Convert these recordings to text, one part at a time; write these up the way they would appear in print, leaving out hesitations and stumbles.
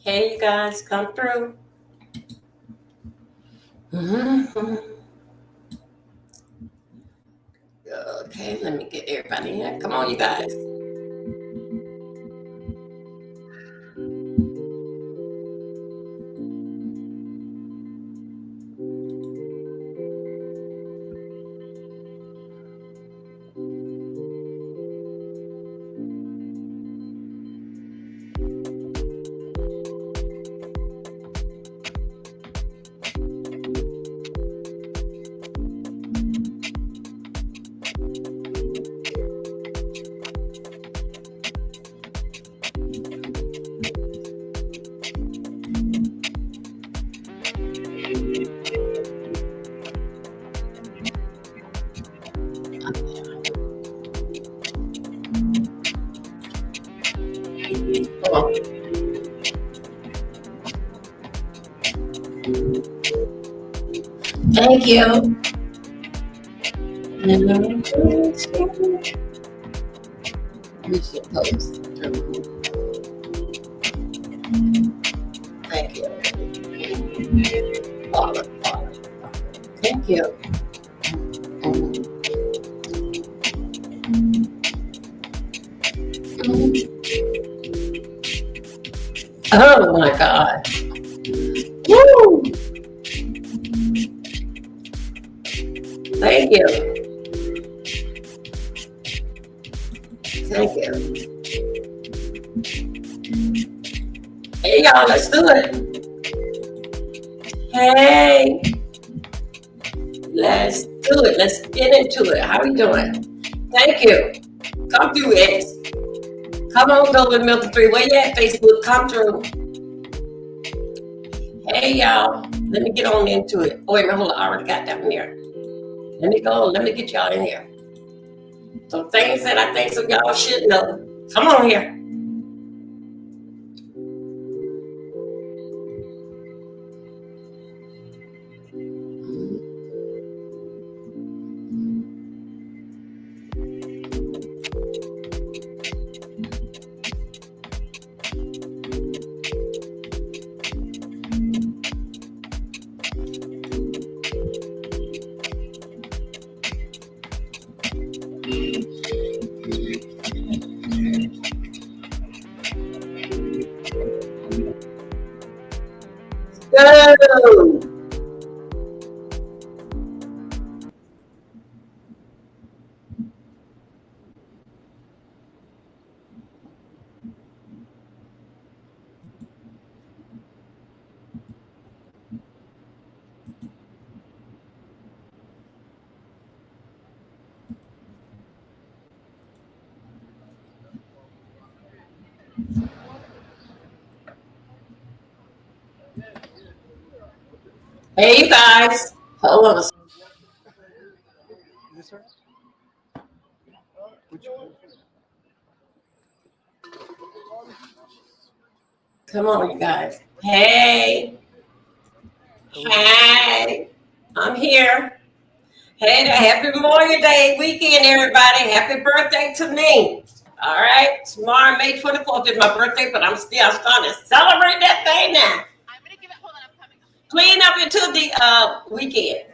Hey, you guys, come through. Mhm. Okay, let me get everybody in. Come on, you guys. Come on. Thank you. We should post. Thank you. Follow. Thank you. Oh my God. Woo! Thank you. Thank you. Hey y'all, let's do it. Hey, let's do it. Let's get into it. How are you doing? Thank you. Come through, X. Come on, Dmilton04. Where you at, Facebook? Come through. Hey y'all. Let me get on into it. Oh, wait a minute, hold on. I already got that one here. Let me go. Let me get y'all in here. Some things that I think some y'all should know. Come on here. Go. Hey, you guys. Hold on a second. Come on, you guys. Hey. Hey. I'm here. Hey, happy Memorial Day weekend, everybody. Happy birthday to me. All right. Tomorrow, May 24th, is my birthday, but I'm still starting to celebrate that thing now. I'm going to give it, hold on, I'm coming. Clean up until the weekend.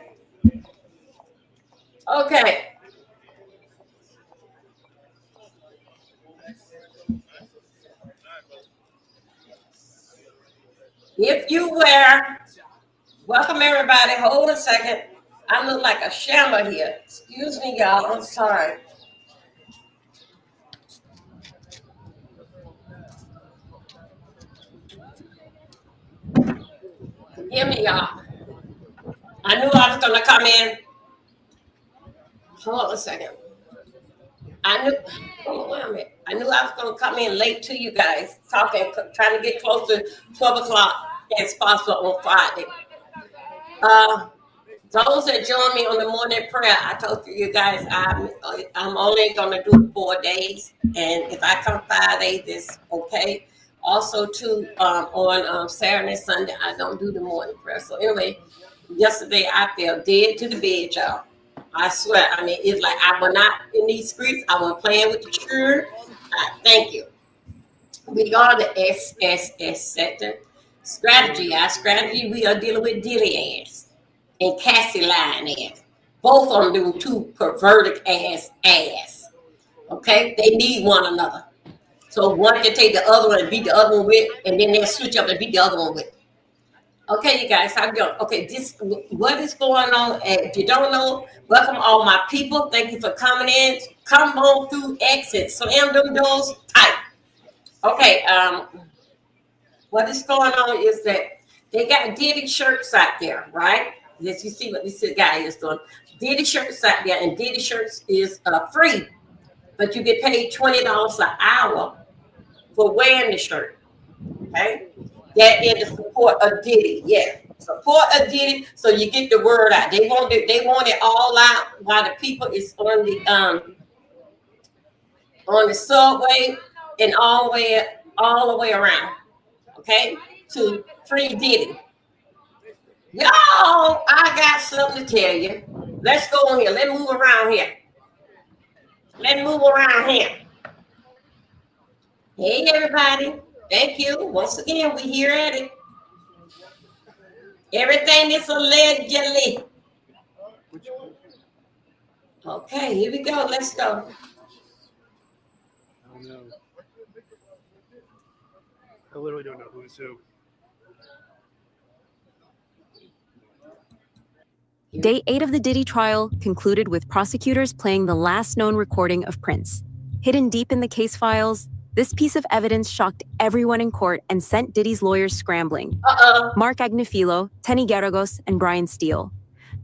Okay. If you wear, welcome everybody. Hold a second. I look like a shammer here. Excuse me, y'all. I'm sorry. Forgive me, y'all. I knew I was gonna come in. Hold on a second. I knew. Oh, wait a minute. I knew I was gonna come in late to you guys, talking, trying to get close to 12 o'clock as possible on Friday. Those that join me on the morning prayer, I told you guys I'm only gonna do 4 days, and if I come 5 days, it's okay. Also, too, on Saturday and Sunday, I don't do the morning prayer. So anyway, yesterday I fell dead to the bed, y'all. I swear. I mean, it's like I was not in these streets. I was playing with the children. Thank you. We are the SSS sector. Strategy. Our strategy, we are dealing with Diddy ass and Cassie line ass. Both of them do two perverted ass. Okay? They need one another. So one can take the other one and beat the other one with, and then they'll switch up and beat the other one with. Okay, you guys, how you doing? Okay, this what is going on? If you don't know, welcome all my people. Thank you for coming in. Come on through exit. Slam them doors tight. Okay, what is going on is that they got Diddy shirts out there, right? Yes, you see what this guy is doing. Diddy shirts out there, and Diddy shirts is free, but you get paid $20 an hour for wearing the shirt. Okay, that is the support of Diddy. Yeah, support of Diddy, so you get the word out. They want it. They want it all out while the people is on the subway and all the way around. Okay, to free Diddy. Y'all, I got something to tell you. Let's go on here. Let's move around here. Let's move around here. Hey, everybody. Thank you. Once again, we here at it. Everything is allegedly. Okay, here we go. Let's go. I don't know. I literally don't know who's who. Day 8 of the Diddy trial concluded with prosecutors playing the last known recording of Prince. Hidden deep in the case files, this piece of evidence shocked everyone in court and sent Diddy's lawyers scrambling. Mark Agnifilo, Tenny Geragos, and Brian Steele.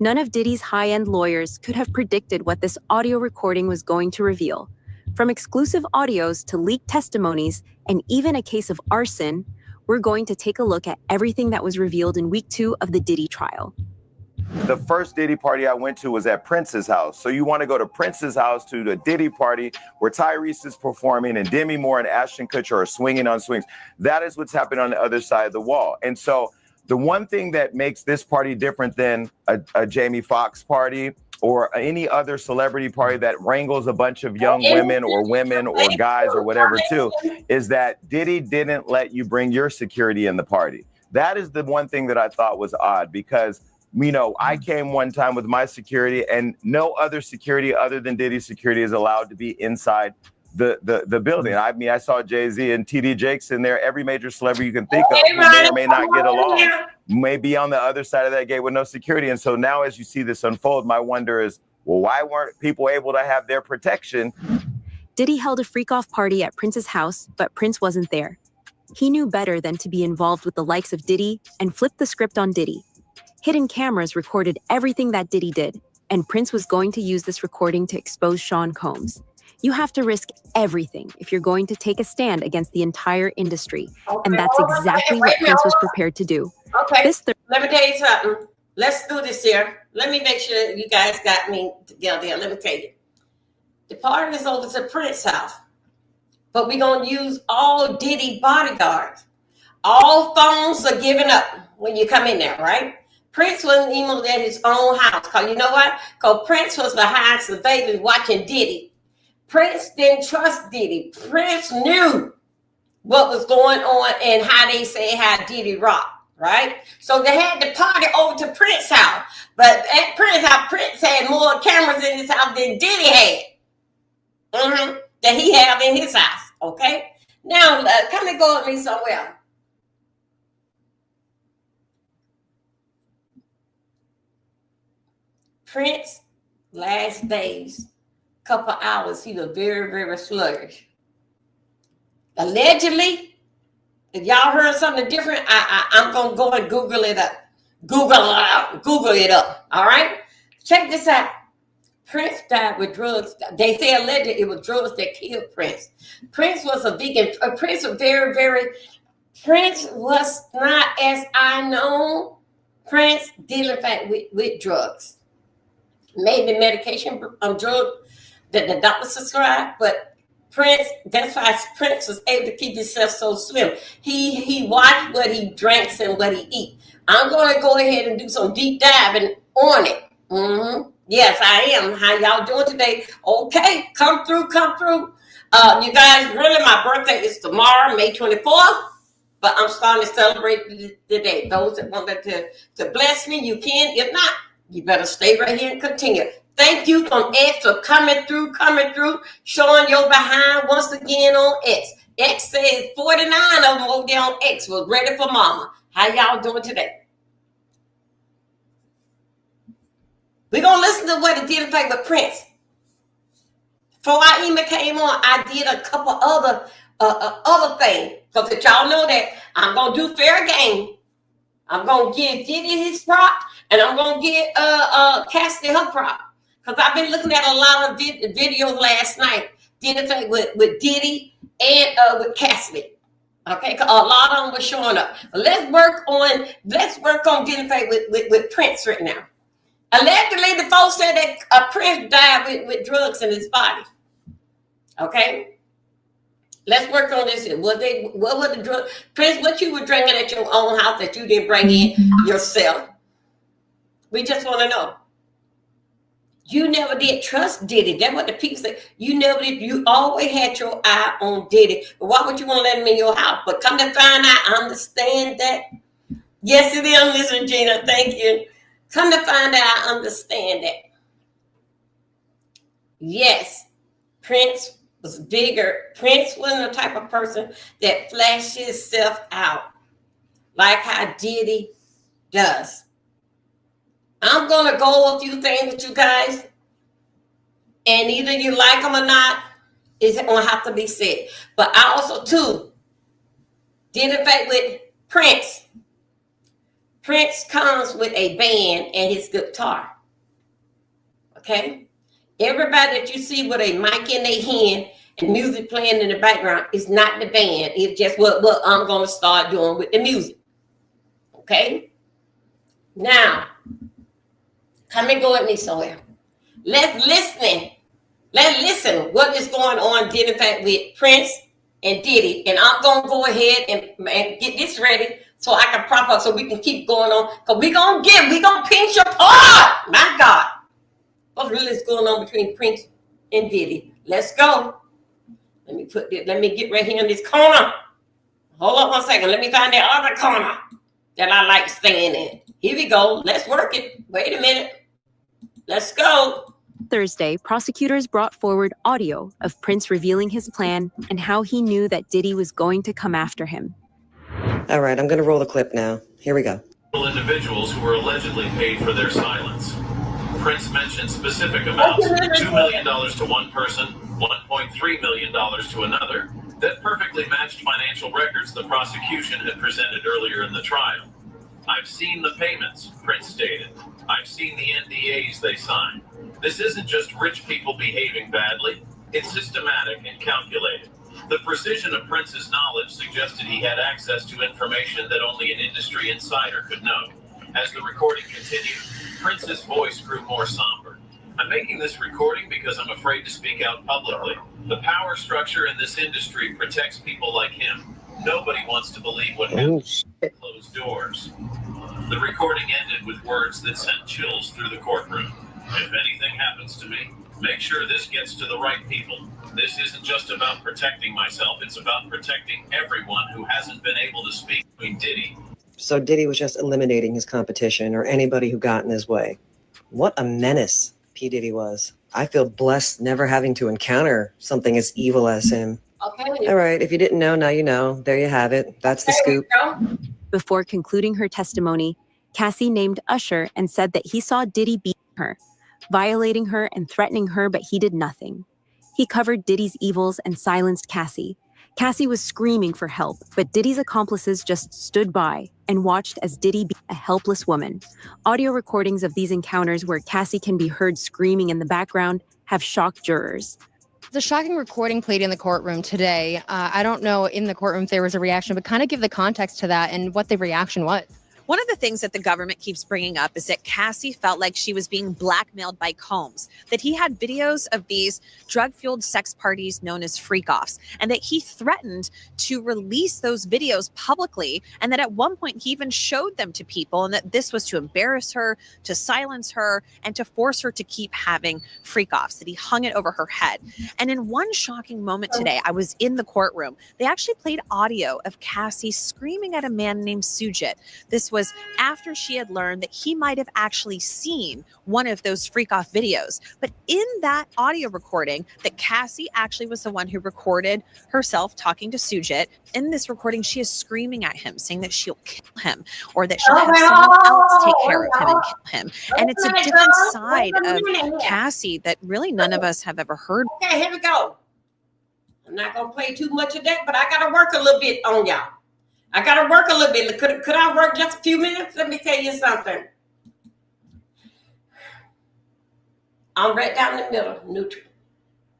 None of Diddy's high-end lawyers could have predicted what this audio recording was going to reveal. From exclusive audios to leaked testimonies and even a case of arson, we're going to take a look at everything that was revealed in week 2 of the Diddy trial. The first Diddy party I went to was at Prince's house. So you want to go to Prince's house to the Diddy party where Tyrese is performing and Demi Moore and Ashton Kutcher are swinging on swings. That is what's happening on the other side of the wall. And so the one thing that makes this party different than a Jamie Foxx party or any other celebrity party that wrangles a bunch of young women or guys or whatever too, is that Diddy didn't let you bring your security in the party. That is the one thing that I thought was odd because I came one time with my security and no other security other than Diddy's security is allowed to be inside the building. I mean, I saw Jay-Z and TD Jakes in there. Every major celebrity you can think of who may or may not get along may be on the other side of that gate with no security. And so now as you see this unfold, my wonder is, well, why weren't people able to have their protection? Diddy held a freak-off party at Prince's house, but Prince wasn't there. He knew better than to be involved with the likes of Diddy and flipped the script on Diddy. Hidden cameras recorded everything that Diddy did, and Prince was going to use this recording to expose Sean Combs. You have to risk everything if you're going to take a stand against the entire industry, and that's exactly what Prince was prepared to do. Okay, let me tell you something. Let's do this here. Let me make sure you guys got me together here. Let me tell you. The party is over to Prince's house, but we're going to use all Diddy bodyguards. All phones are given up when you come in there, right? Prince wasn't even at his own house. Because you know what? Because Prince was behind surveillance watching Diddy. Prince didn't trust Diddy. Prince knew what was going on and how they say how Diddy rocked, right? So they had the party over to Prince's house. But at Prince's house, Prince had more cameras in his house than Diddy had. That he had in his house, okay? Now, come and go with me somewhere. Prince, last days, couple hours, he was very, very sluggish. Allegedly, if y'all heard something different, I'm going to go and Google it up. Google it up, all right? Check this out. Prince died with drugs. They say allegedly it was drugs that killed Prince. Prince was a vegan. Prince was Prince was not, as I know, Prince dealing in fact with drugs. Maybe medication, drug that the doctor prescribed, but Prince, that's why Prince was able to keep himself so slim. He watched what he drinks and what he eats. I'm going to go ahead and do some deep diving on it. Yes, I am. How y'all doing today? Okay, come through. You guys, really, my birthday is tomorrow, May 24th. But I'm starting to celebrate today. Those that wanted to bless me, you can. If not, you better stay right here and continue. Thank you from X for coming through, showing your behind once again on X. X says 49 of them over there on X was ready for mama. How y'all doing today? We're going to listen to what it did affect with Prince. Before I even came on, I did a couple other things. Because if y'all know that I'm going to do fair game. I'm going to give Diddy his prop, and I'm going to give Cassie her prop. Because I've been looking at a lot of videos last night. Did it with Diddy and with Cassie. Okay, because a lot of them were showing up. But let's work on getting paid with Prince right now. Allegedly, the folks said that Prince died with drugs in his body. Okay, let's work on this. What was the drug? Prince, what you were drinking at your own house that you didn't bring in yourself? We just want to know. You never did trust Diddy. That's what the people say. You never did. You always had your eye on Diddy. But why would you want to let him in your house? But come to find out, I understand that. Yes, it is. Listen, Gina, thank you. Come to find out, I understand that. Yes, Prince was bigger. Prince wasn't the type of person that flashed himself out like how Diddy does. I'm going to go a few things with you guys, and either you like them or not, it's going to have to be said. But I also, too, did affect with Prince. Prince comes with a band and his guitar. Okay? Everybody that you see with a mic in their hand and music playing in the background is not the band. It's just what I'm going to start doing with the music. Okay? Now, come and go with me somewhere. Let's listen what is going on in fact with Prince and Diddy. And I'm going to go ahead and get this ready so I can prop up so we can keep going on. Because we're going to pinch your part. My God. What really is going on between Prince and Diddy? Let's go. Let me get right here in this corner. Hold on one second. Let me find that other corner that I like staying in. Here we go. Let's work it. Wait a minute. Let's go. Thursday, prosecutors brought forward audio of Prince revealing his plan and how he knew that Diddy was going to come after him. All right, I'm going to roll the clip now. Here we go. Individuals who were allegedly paid for their silence. Prince mentioned specific amounts, $2 million to one person, $1.3 million to another, that perfectly matched financial records the prosecution had presented earlier in the trial. I've seen the payments, Prince stated. I've seen the NDAs they signed. This isn't just rich people behaving badly. It's systematic and calculated. The precision of Prince's knowledge suggested he had access to information that only an industry insider could know. As the recording continued, Prince's voice grew more somber. I'm making this recording because I'm afraid to speak out publicly. The power structure in this industry protects people like him. Nobody wants to believe what happens behind closed doors. The recording ended with words that sent chills through the courtroom. If anything happens to me, make sure this gets to the right people. This isn't just about protecting myself, it's about protecting everyone who hasn't been able to speak between Diddy. So Diddy was just eliminating his competition or anybody who got in his way. What a menace P. Diddy was. I feel blessed never having to encounter something as evil as him. Okay. All right, if you didn't know, now you know. There you have it. That's the scoop. Before concluding her testimony, Cassie named Usher and said that he saw Diddy beating her, violating her and threatening her, but he did nothing. He covered Diddy's evils and silenced Cassie. Cassie was screaming for help, but Diddy's accomplices just stood by and watched as Diddy beat a helpless woman. Audio recordings of these encounters where Cassie can be heard screaming in the background have shocked jurors. The shocking recording played in the courtroom today. I don't know in the courtroom if there was a reaction, but kind of give the context to that and what the reaction was. One of the things that the government keeps bringing up is that Cassie felt like she was being blackmailed by Combs, that he had videos of these drug-fueled sex parties known as freak-offs, and that he threatened to release those videos publicly, and that at one point he even showed them to people, and that this was to embarrass her, to silence her, and to force her to keep having freak-offs, that he hung it over her head. And in one shocking moment today, I was in the courtroom. They actually played audio of Cassie screaming at a man named Sujit. This was after she had learned that he might have actually seen one of those freak-off videos. But in that audio recording, that Cassie actually was the one who recorded herself talking to Sujit. In this recording, she is screaming at him, saying that she'll kill him, or that she'll have someone else take care of him and kill him. And it's a different side of Cassie that really none of us have ever heard. Okay, here we go. I'm not gonna play too much of that, but I gotta work a little bit on y'all. I gotta work a little bit. Could I work just a few minutes? Let me tell you something. I'm right down the middle, neutral.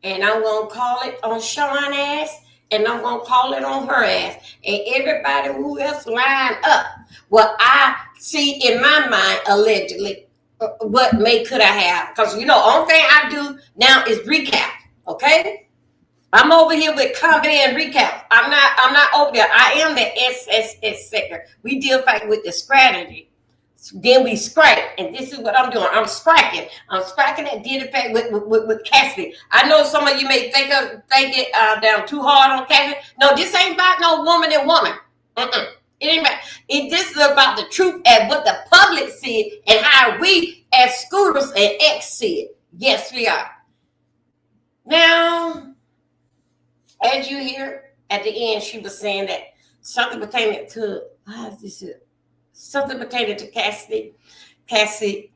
And I'm gonna call it on Sean's ass, and I'm gonna call it on her ass. And everybody who else line up what I see in my mind, allegedly, what could I have? Because only thing I do now is recap. Okay? I'm over here with comedy and recap. I'm not over there. I am the SSS sector. We deal back with the strategy. Then we scrape, and this is what I'm doing. I'm scracking. That Diddy fact with Cassidy. I know some of you may think it down too hard on Cassidy. No, this ain't about no woman and woman. It ain't about. This is about the truth and what the public see and how we as scooters and X see it. Yes, we are. Now, as you hear at the end, she was saying that something pertaining to something pertaining to Cassidy. Cassidy.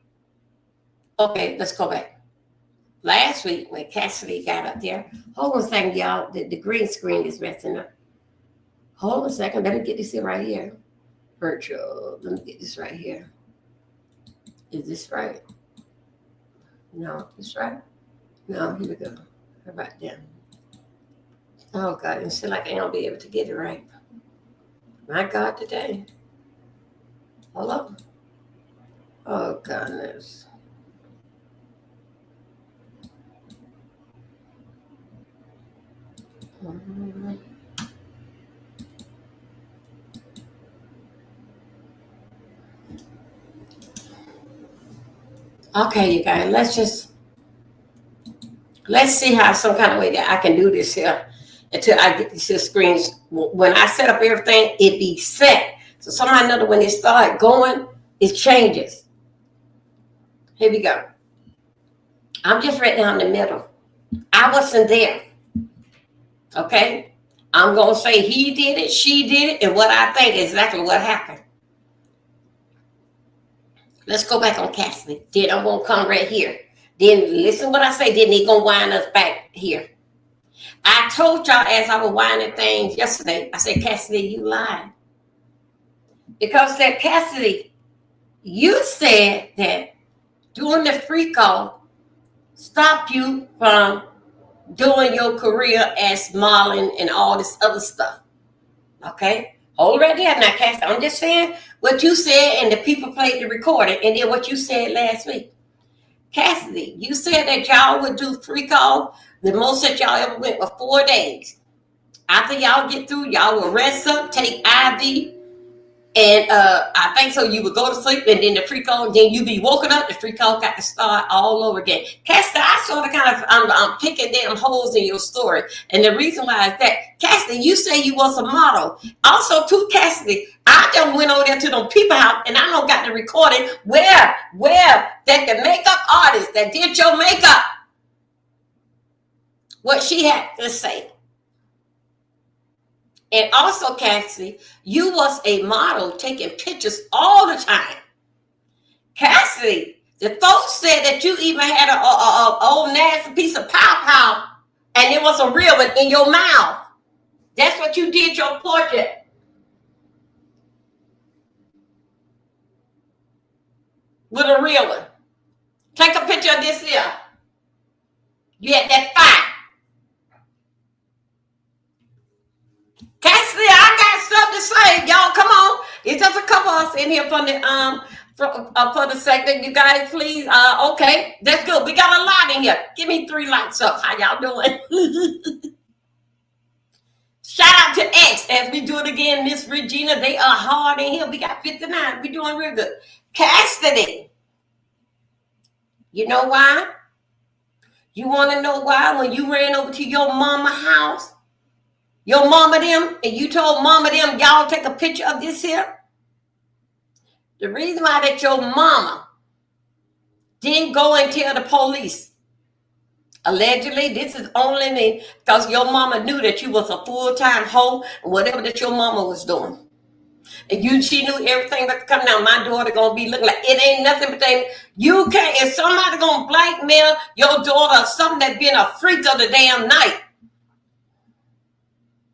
Okay, let's go back. Last week when Cassidy got up there, hold on a second, y'all. The green screen is messing up. Hold on a second. Let me get this here right here. Virtual. Let me get this right here. Is this right? No, this right? No, here we go. How about that? Oh, God, it seems like I don't be able to get it right. My God, today. Hold on. Oh, goodness. Okay, you guys, let's see how some kind of way that I can do this here until I get these screens. When I set up everything, it be set. So somehow or another, when it start going, it changes. Here we go. I'm just right down the middle. I wasn't there. Okay? I'm going to say he did it, she did it, and what I think is exactly what happened. Let's go back on Cassidy. Then I'm going to come right here. Then listen what I say. Then they going to wind us back here. I told y'all as I was winding things yesterday, I said, Cassidy, you lied. Because that Cassidy, you said that doing the free call stopped you from doing your career as modeling and all this other stuff. Okay? Hold right there now, Cassidy. I'm just saying what you said, and the people played the recording, and then what you said last week. Cassidy, you said that y'all would do free call. The most that y'all ever went was 4 days. After y'all get through, y'all will rest up, take IV, and I think so. You would go to sleep, and then the free call, and then you be woken up. The free call got to start all over again. Cassidy, I sort of kind of I'm picking damn holes in your story, and the reason why is that Cassidy, you say you was a model. Also, too, Cassidy, I just went over there to them people house, and I don't got the recording where that the makeup artist that did your makeup, what she had to say. And also, Cassidy, you was a model taking pictures all the time. Cassidy, the folks said that you even had a old nasty piece of pow, and it was a real one in your mouth. That's what you did your portrait. With a real one. Take a picture of this here. You had that fire. Cassidy, I got something to say. Y'all, come on. It's just a couple of us in here from the for the segment. You guys, please. Okay, that's good. We got a lot in here. Give me 3 lights up. How y'all doing? Shout out to X as we do it again. Miss Regina, they are hard in here. We got 59. We doing real good. Custody. You know why? You want to know why? When you ran over to your mama house, your mama them, and you told mama them, y'all take a picture of this here. The reason why that your mama didn't go and tell the police, allegedly, this is only because your mama knew that you was a full-time hoe and whatever that your mama was doing. And she knew everything that come down. My daughter gonna be looking like it ain't nothing but they. You can't. If somebody gonna blackmail your daughter or something that been a freak of the damn night,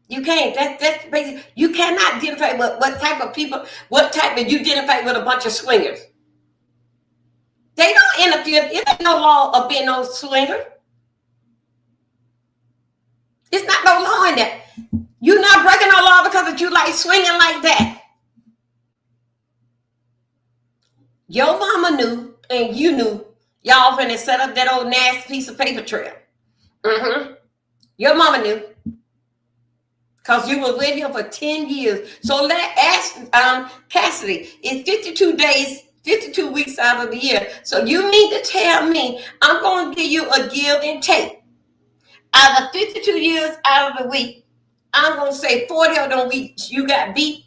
you can't. That's basic. You cannot identify what type of people. What type of you identify with a bunch of swingers? They don't interfere. It ain't no law of being no swinger. It's not no law in there. You're not breaking no law because of you like swinging like that. Your mama knew and you knew y'all finna set up that old nasty piece of paper trail. Your mama knew. Because you were with him for 10 years. So let's ask Cassidy, it's 52 days, 52 weeks out of the year. So you mean to tell me I'm going to give you a give and take. Out of 52 years out of the week, I'm going to say 40 of them weeks you got beat.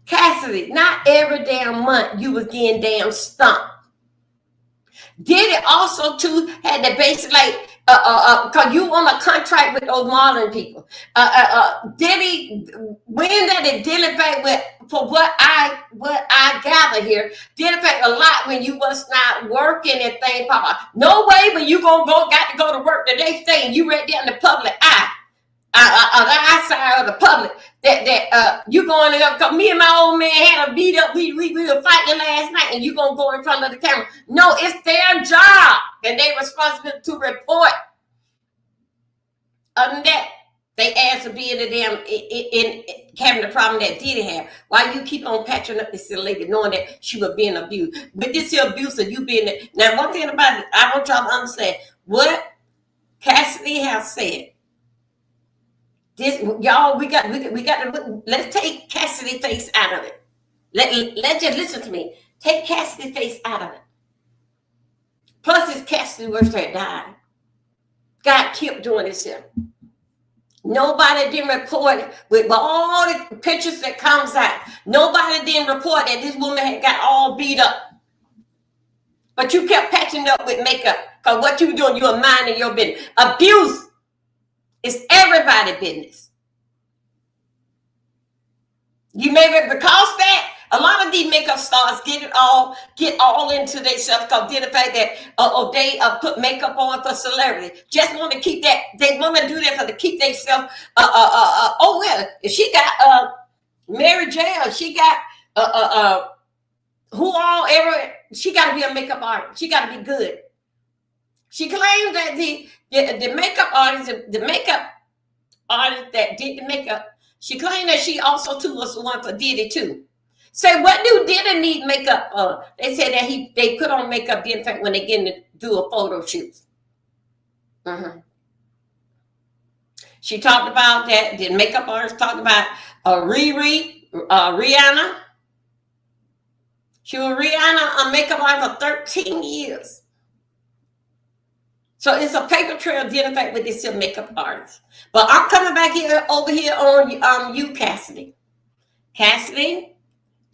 Cassidy, not every damn month you was getting damn stumped. Diddy also too had the basic like because you on a contract with those Marlin people. Diddy, when that it dealing back with for what I gather here, dealing back a lot when you was not working and things pop up. No way when you got to go to work the next day and you right there in the public eye. The outside of the public that you going to because me and my old man had a beat up. We were fighting last night, and you gonna go in front of the camera? No, it's their job, and they responsible to report. Other than that, they asked to be in the damn in having the problem that Diddy had. Why you keep on patching up this lady, knowing that she was being abused? But this here abuse of you being there. Now, one thing about it, I want y'all to understand what Cassidy has said. This y'all, we got to let's take Cassidy face out of it. Let's just listen to me. Take Cassidy face out of it. Plus, it's Cassidy worse that died. God kept doing this here. Nobody didn't report it with all the pictures that comes out. Nobody didn't report that this woman had got all beat up. But you kept patching up with makeup because what you doing, you were minding your business. Abuse. It's everybody's business. You may because that a lot of these makeup stars get all into themselves because of the fact that they put makeup on for celebrity. Just want to keep that. They want to do that to keep themselves. Oh well, if she got Mary J, or she got who all ever, she got to be a makeup artist. She got to be good. She claims that the makeup artist, that did the makeup, she claimed that she also too was the one for Diddy too. Say, what do Diddy need makeup? They said that they put on makeup in fact when they get to do a photo shoot. She talked about that. The makeup artist talked about Rihanna. She was Rihanna, a makeup artist for 13 years. So it's a paper trail dealing back with this makeup artist. But I'm coming back over here on you, Cassidy. Cassidy,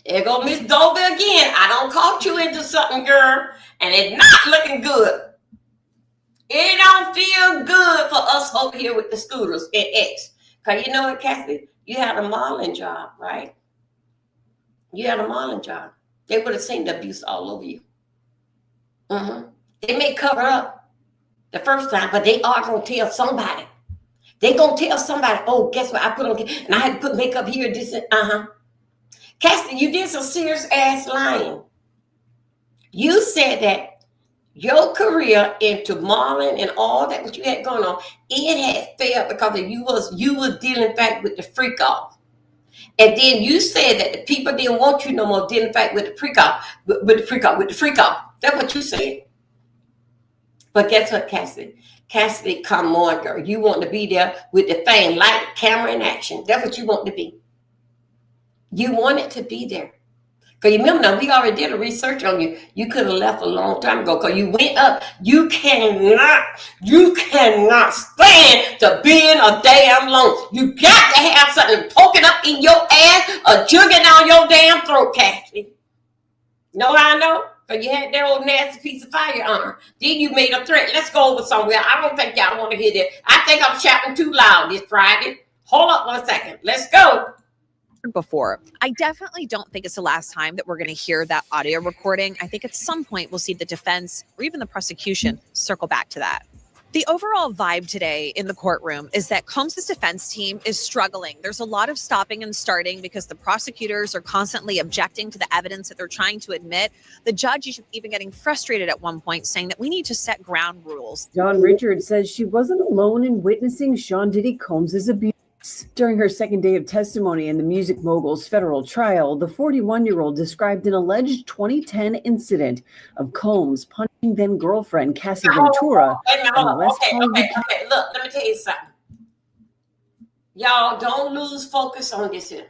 there go Miss Dolby again. I don't caught you into something, girl, and it's not looking good. It don't feel good for us over here with the scooters and X. Because you know what, Cassidy? You had a modeling job, right? You had a modeling job. They would have seen the abuse all over you. They may cover up the first time, but they are going to tell somebody. They going to tell somebody, oh, guess what? I put on, and I had to put makeup here, this, Cassidy, you did some serious ass lying. You said that your career into modeling and all that what you had going on, it had failed because of you was dealing back with the freak off. And then you said that the people didn't want you no more, didn't fight with the freak off, with the freak off. That's what you said. But guess what, Cassidy? Cassidy, come on, girl. You want to be there with the fame, light, camera, and action. That's what you want to be. You wanted to be there. Because you remember now, we already did a research on you. You could have left a long time ago because you went up. You cannot stand to being a damn alone. You got to have something poking up in your ass or jugging down your damn throat, Cassidy. Know how I know? Because you had that old nasty piece of firearm. Then you made a threat. Let's go over somewhere. I don't think y'all want to hear that. I think I'm shouting too loud this Friday. Hold up 1 second. Let's go. Before. I definitely don't think it's the last time that we're going to hear that audio recording. I think at some point we'll see the defense or even the prosecution circle back to that. The overall vibe today in the courtroom is that Combs' defense team is struggling. There's a lot of stopping and starting because the prosecutors are constantly objecting to the evidence that they're trying to admit. The judge is even getting frustrated at one point, saying that we need to set ground rules. Dawn Richards says she wasn't alone in witnessing Sean Diddy Combs' abuse. During her second day of testimony in the music mogul's federal trial, the 41-year-old described an alleged 2010 incident of Combs punching then-girlfriend Cassie Ventura. Okay, look, let me tell you something. Y'all don't lose focus on this here.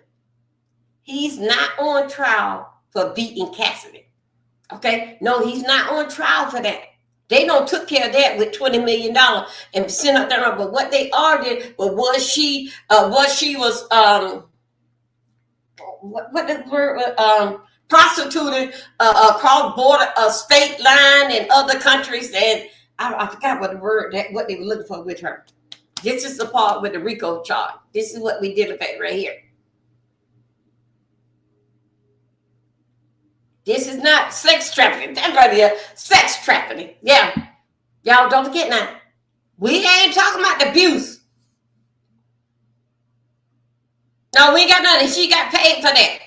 He's not on trial for beating Cassidy. Okay? No, he's not on trial for that. They don't took care of that with $20 million and sent up there. But what they argued was she was what the word prostituted across border state line and other countries, and I forgot what the word what they were looking for with her. This is the part with the RICO charge. This is what we did with that right here. This is not sex trafficking. That's right here. Sex trafficking. Yeah. Y'all don't forget now. We ain't talking about the abuse. No, we ain't got nothing. She got paid for that.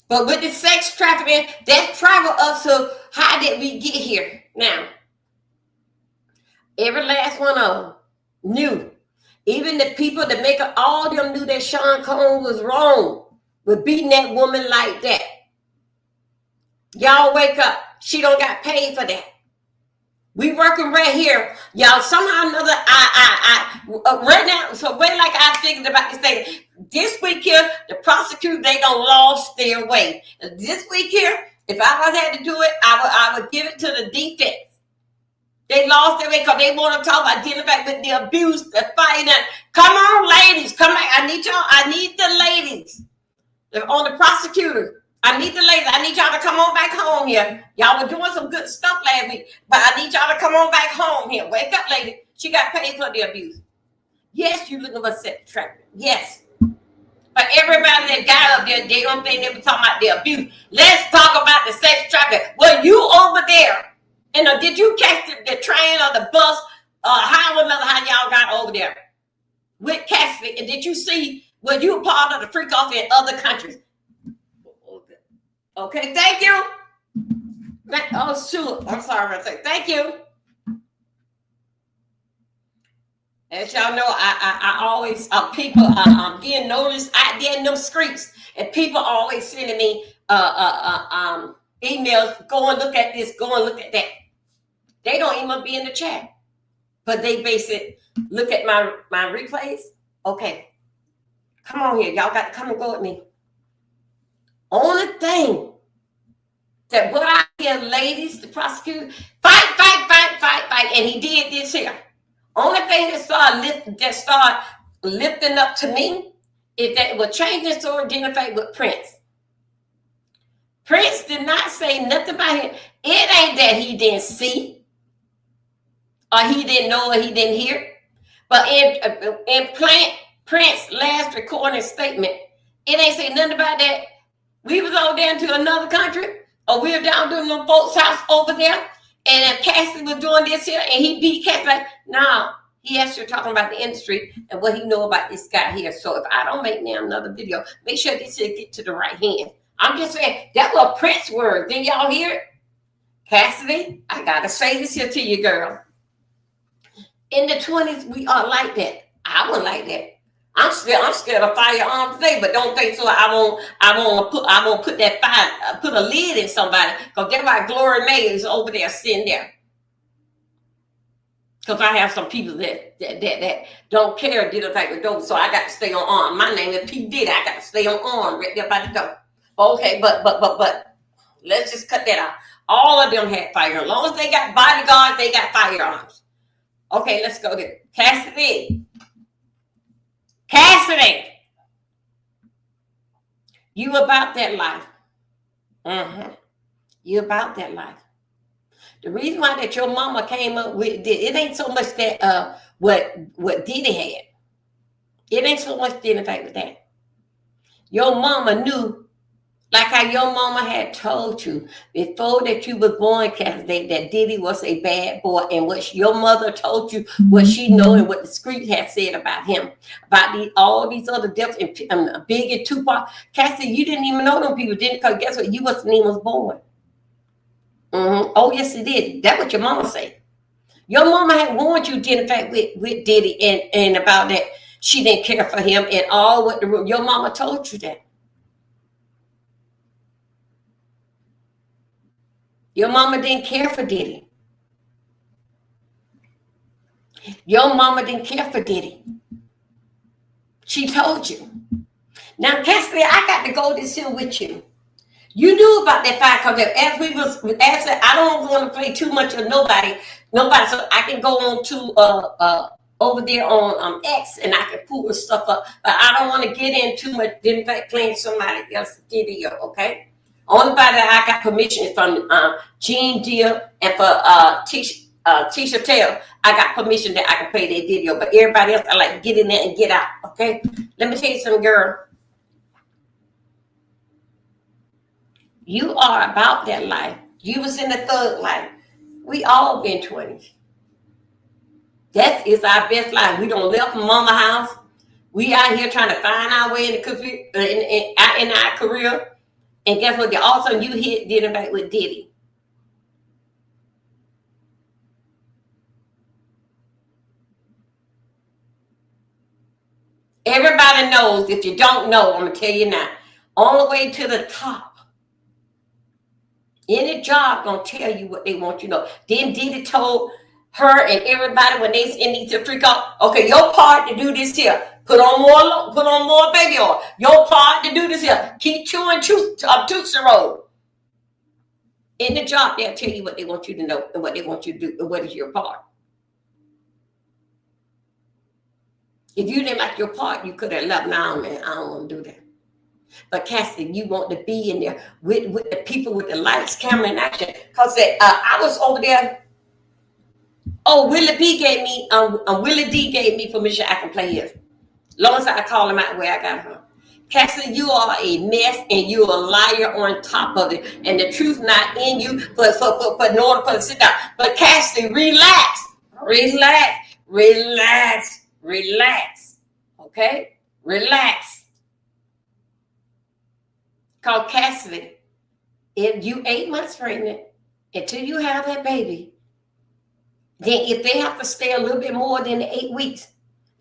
But with the sex trafficking, that traveled us to how did we get here? Now, every last one of them knew. Even the people that make it, all of them knew that Sean Combs was wrong with beating that woman like that. Y'all wake up. She don't got paid for that. We working right here. Y'all somehow or another, right now, so way like I figured about this thing. This week here, the prosecutor, they done lost their way. This week here, if I was had to do it, I would give it to the defense. They lost their way because they want to talk about dealing back with the abuse, the fighting. Come on, ladies. Come back. I need y'all. I need the ladies. On the prosecutor. I need the ladies. I need y'all to come on back home here. Y'all were doing some good stuff last week, but I need y'all to come on back home here. Wake up, lady. She got paid for the abuse. Yes, you looking for sex trafficking. Yes. But everybody that got up there, they don't think they were talking about the abuse. Let's talk about the sex trafficking. Well, you over there. And did you catch the train or the bus? How y'all got over there with Cassidy? And did you see? Well, you were part of the freak off in other countries. Okay, thank you. Oh, shoot. I'm sorry. Thank you. As y'all know, I always, people, I'm being noticed out there in them streets. And people are always sending me emails, go and look at this, go and look at that. They don't even be in the chat. But they base it, look at my replays. Okay. Come on here. Y'all got to come and go with me. Only thing that what I hear, ladies, the prosecutor, fight. And he did this here. Only thing that started lifting up to me is that it will change the story identified with Prince. Prince did not say nothing about him. It ain't that he didn't see or he didn't know or he didn't hear. But in Prince's last recording statement, it ain't say nothing about that. We was over there into another country, or we were down doing them folks' house over there, and Cassidy was doing this here, and he beat Cassidy. Like, no, he actually talking about the industry and what he know about this guy here. So if I don't make now another video, make sure this here get to the right hand. I'm just saying, that was Prince word. Did y'all hear it? Cassidy, I gotta say this here to you, girl. In the 20s, we are like that. I was like that. I'm scared of firearms today, but don't think so. I won't put that fire, put a lid in somebody, because that's why Glory May is over there sitting there. Because I have some people that don't care, did a type of dope, so I got to stay on arm. My name is P. Diddy. I got to stay on arm right there by the door. Okay, but let's just cut that out. All of them had firearms. As long as they got bodyguards, they got firearms. Okay, let's go there. Cassidy, you about that life. You about that life. The reason why that your mama came up with it ain't so much that what Diddy had. It ain't so much the fact with that. Your mama knew, like how your mama had told you before that you were born, Cassidy, that Diddy was a bad boy, and what your mother told you, what she know, and what the street had said about him, about all these other deaths, and Big and Tupac. Cassidy, you didn't even know them people, didn't? Because guess what? You wasn't even born. Oh, yes, it did. That's what your mama said. Your mama had warned you, in fact, with Diddy and about that she didn't care for him and all what your mama told you that. Your mama didn't care for Diddy. Your mama didn't care for Diddy. She told you. Now, Cassidy, I got to go this here with you. You knew about that fire, because I don't want to play too much of nobody, so I can go on to over there on X and I can pull the stuff up, but I don't want to get in too much. In fact, playing somebody else's video, okay? Only by that I got permission from Gene Deal and for Tisha Tell. I got permission that I can play their video, but everybody else I like to get in there and get out, okay? Let me tell you something, girl. You are about that life. You was in the thug life. We all been 20s. That is our best life. We don't left mama house. We out here trying to find our way in our career. And guess what? All of a sudden you did it back with Diddy. Everybody knows. If you don't know, I'm going to tell you now. On the way to the top. Any job gonna tell you what they want you to know. Then Diddy told her and everybody when they need to freak out. Okay, your part to do this here. Put on more baby oil. Your part to do this here. Keep chewing Tootsie Roll. In the job, they'll tell you what they want you to know and what they want you to do and what is your part. If you didn't like your part, you could have left. Now, man, I don't want to do that. But Cassidy, you want to be in there with the people with the lights, camera, and action. Because I was over there. Oh, Willie D gave me permission. I can play his. Long as I call him out where I got her. Cassidy, you are a mess and you're a liar on top of it. And the truth not in you, but in order for to sit down. But Cassidy, relax. Okay? Relax. Called Cassidy, if you 8 months pregnant until you have that baby, then if they have to stay a little bit more than the 8 weeks,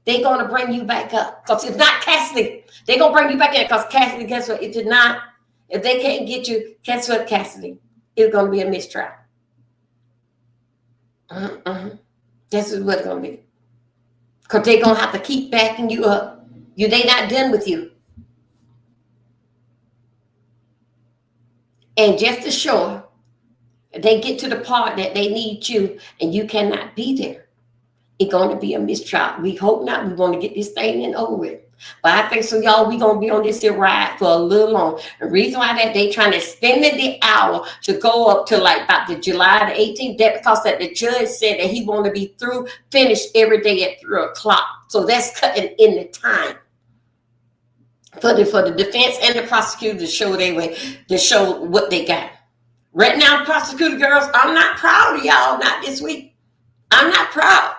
they're going to bring you back up. Because if not Cassidy, they're going to bring you back in. Because Cassidy, guess what? If they can't get you, guess what, Cassidy? It's going to be a mistrial. This is what it's going to be. Because they're going to have to keep backing you up. They not done with you. And just to show they get to the part that they need you and you cannot be there, it's going to be a mistrial. We hope not. We want to get this thing in over with. But I think so, y'all, we're going to be on this here ride for a little long. The reason why that they trying to extend the hour to go up to like about the July the 18th, that because that the judge said that he want to be finished every day at 3 o'clock. So that's cutting in the time. For the defense and the prosecutor to show what they got. Right now, prosecutor girls, I'm not proud of y'all, not this week. I'm not proud.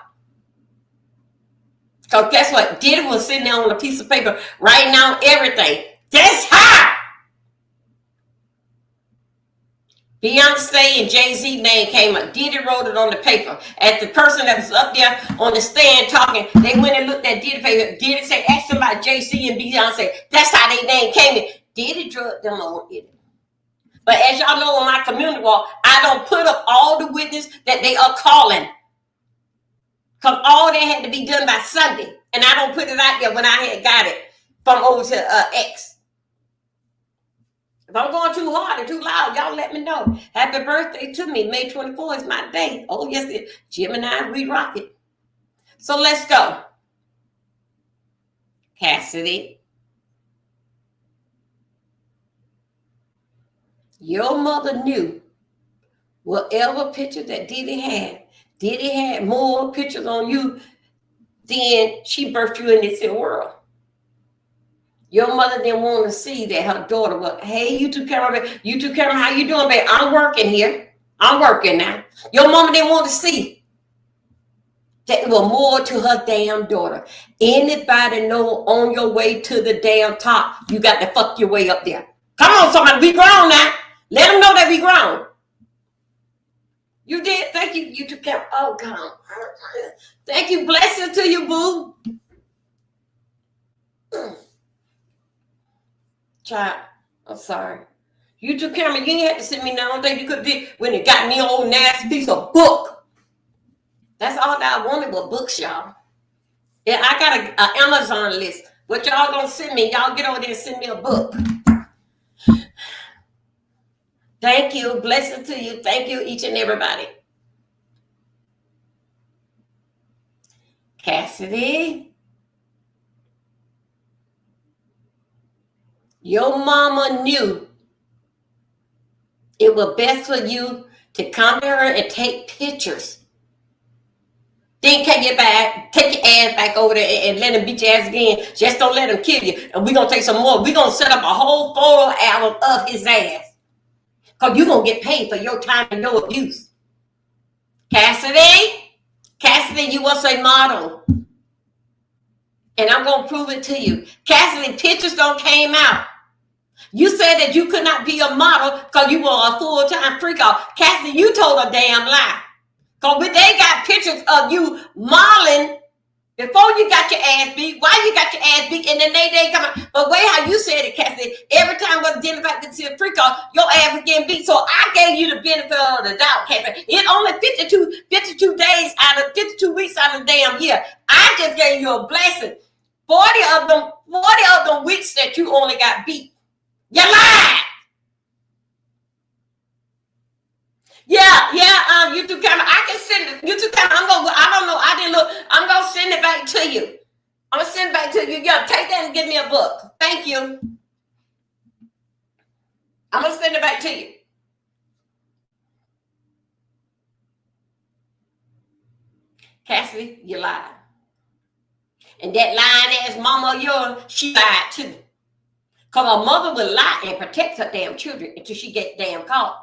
Because guess what? Diddy was sitting there on a piece of paper writing down everything. That's how. Beyonce and Jay-Z name came up. Diddy wrote it on the paper. As the person that was up there on the stand talking, they went and looked at Diddy paper. Diddy said, ask somebody. how JC and Beyonce, that's how they name came in. Diddy drug them on it. But as y'all know on my community wall, I don't put up all the witnesses that they are calling. Because all that had to be done by Sunday. And I don't put it out there when I had got it from over to X. If I'm going too hard or too loud, y'all let me know. Happy birthday to me. May 24th is my day. Oh, yes, it. Gemini, we rock it. So let's go. Cassidy. Your mother knew whatever picture that Diddy had. Diddy had more pictures on you than she birthed you in this world. Your mother didn't want to see that her daughter was, hey, YouTube camera, how you doing, babe? I'm working here. I'm working now. Your mama didn't want to see that there was more to her damn daughter. Anybody know on your way to the damn top, you got to fuck your way up there. Come on, somebody, we grown now. Let them know that we grown. You did. Thank you, YouTube camera. Oh, God. Thank you. Blessings to you, boo. Child, I'm sorry. YouTube camera, you ain't had to send me now. I don't think you could be when it got me an old nasty piece of book. That's all that I wanted was books, y'all. Yeah, I got an Amazon list. What y'all gonna send me? Y'all get over there and send me a book. Thank you. Blessings to you. Thank you, each and everybody. Cassidy. Your mama knew it was best for you to come to her and take pictures. Then take your ass back over there and let him beat your ass again. Just don't let him kill you. And we're going to take some more. We're going to set up a whole photo album of his ass. Because you're going to get paid for your time and no abuse. Cassidy, you was a model. And I'm going to prove it to you. Cassidy, pictures don't came out. You said that you could not be a model because you were a full-time freak off. Cassidy, you told a damn lie. Because when they got pictures of you modeling before you got your ass beat, why you got your ass beat, and then they come out. But wait how you said it, Cassidy. Every time was identified to see a freak off, your ass was getting beat. So I gave you the benefit of the doubt, Cassidy. It only 52 days out of 52 weeks out of the damn year. I just gave you a blessing. 40 of them weeks that you only got beat. You lied. Yeah, YouTube camera. I can send it. YouTube camera. I don't know. I didn't look. I'm gonna send it back to you. I'm gonna send it back to you. Yeah, take that and give me a book. Thank you. I'm gonna send it back to you. Cassidy, you lied. And that lying ass mama of yours, she lied too. Because her mother would lie and protect her damn children until she get damn caught.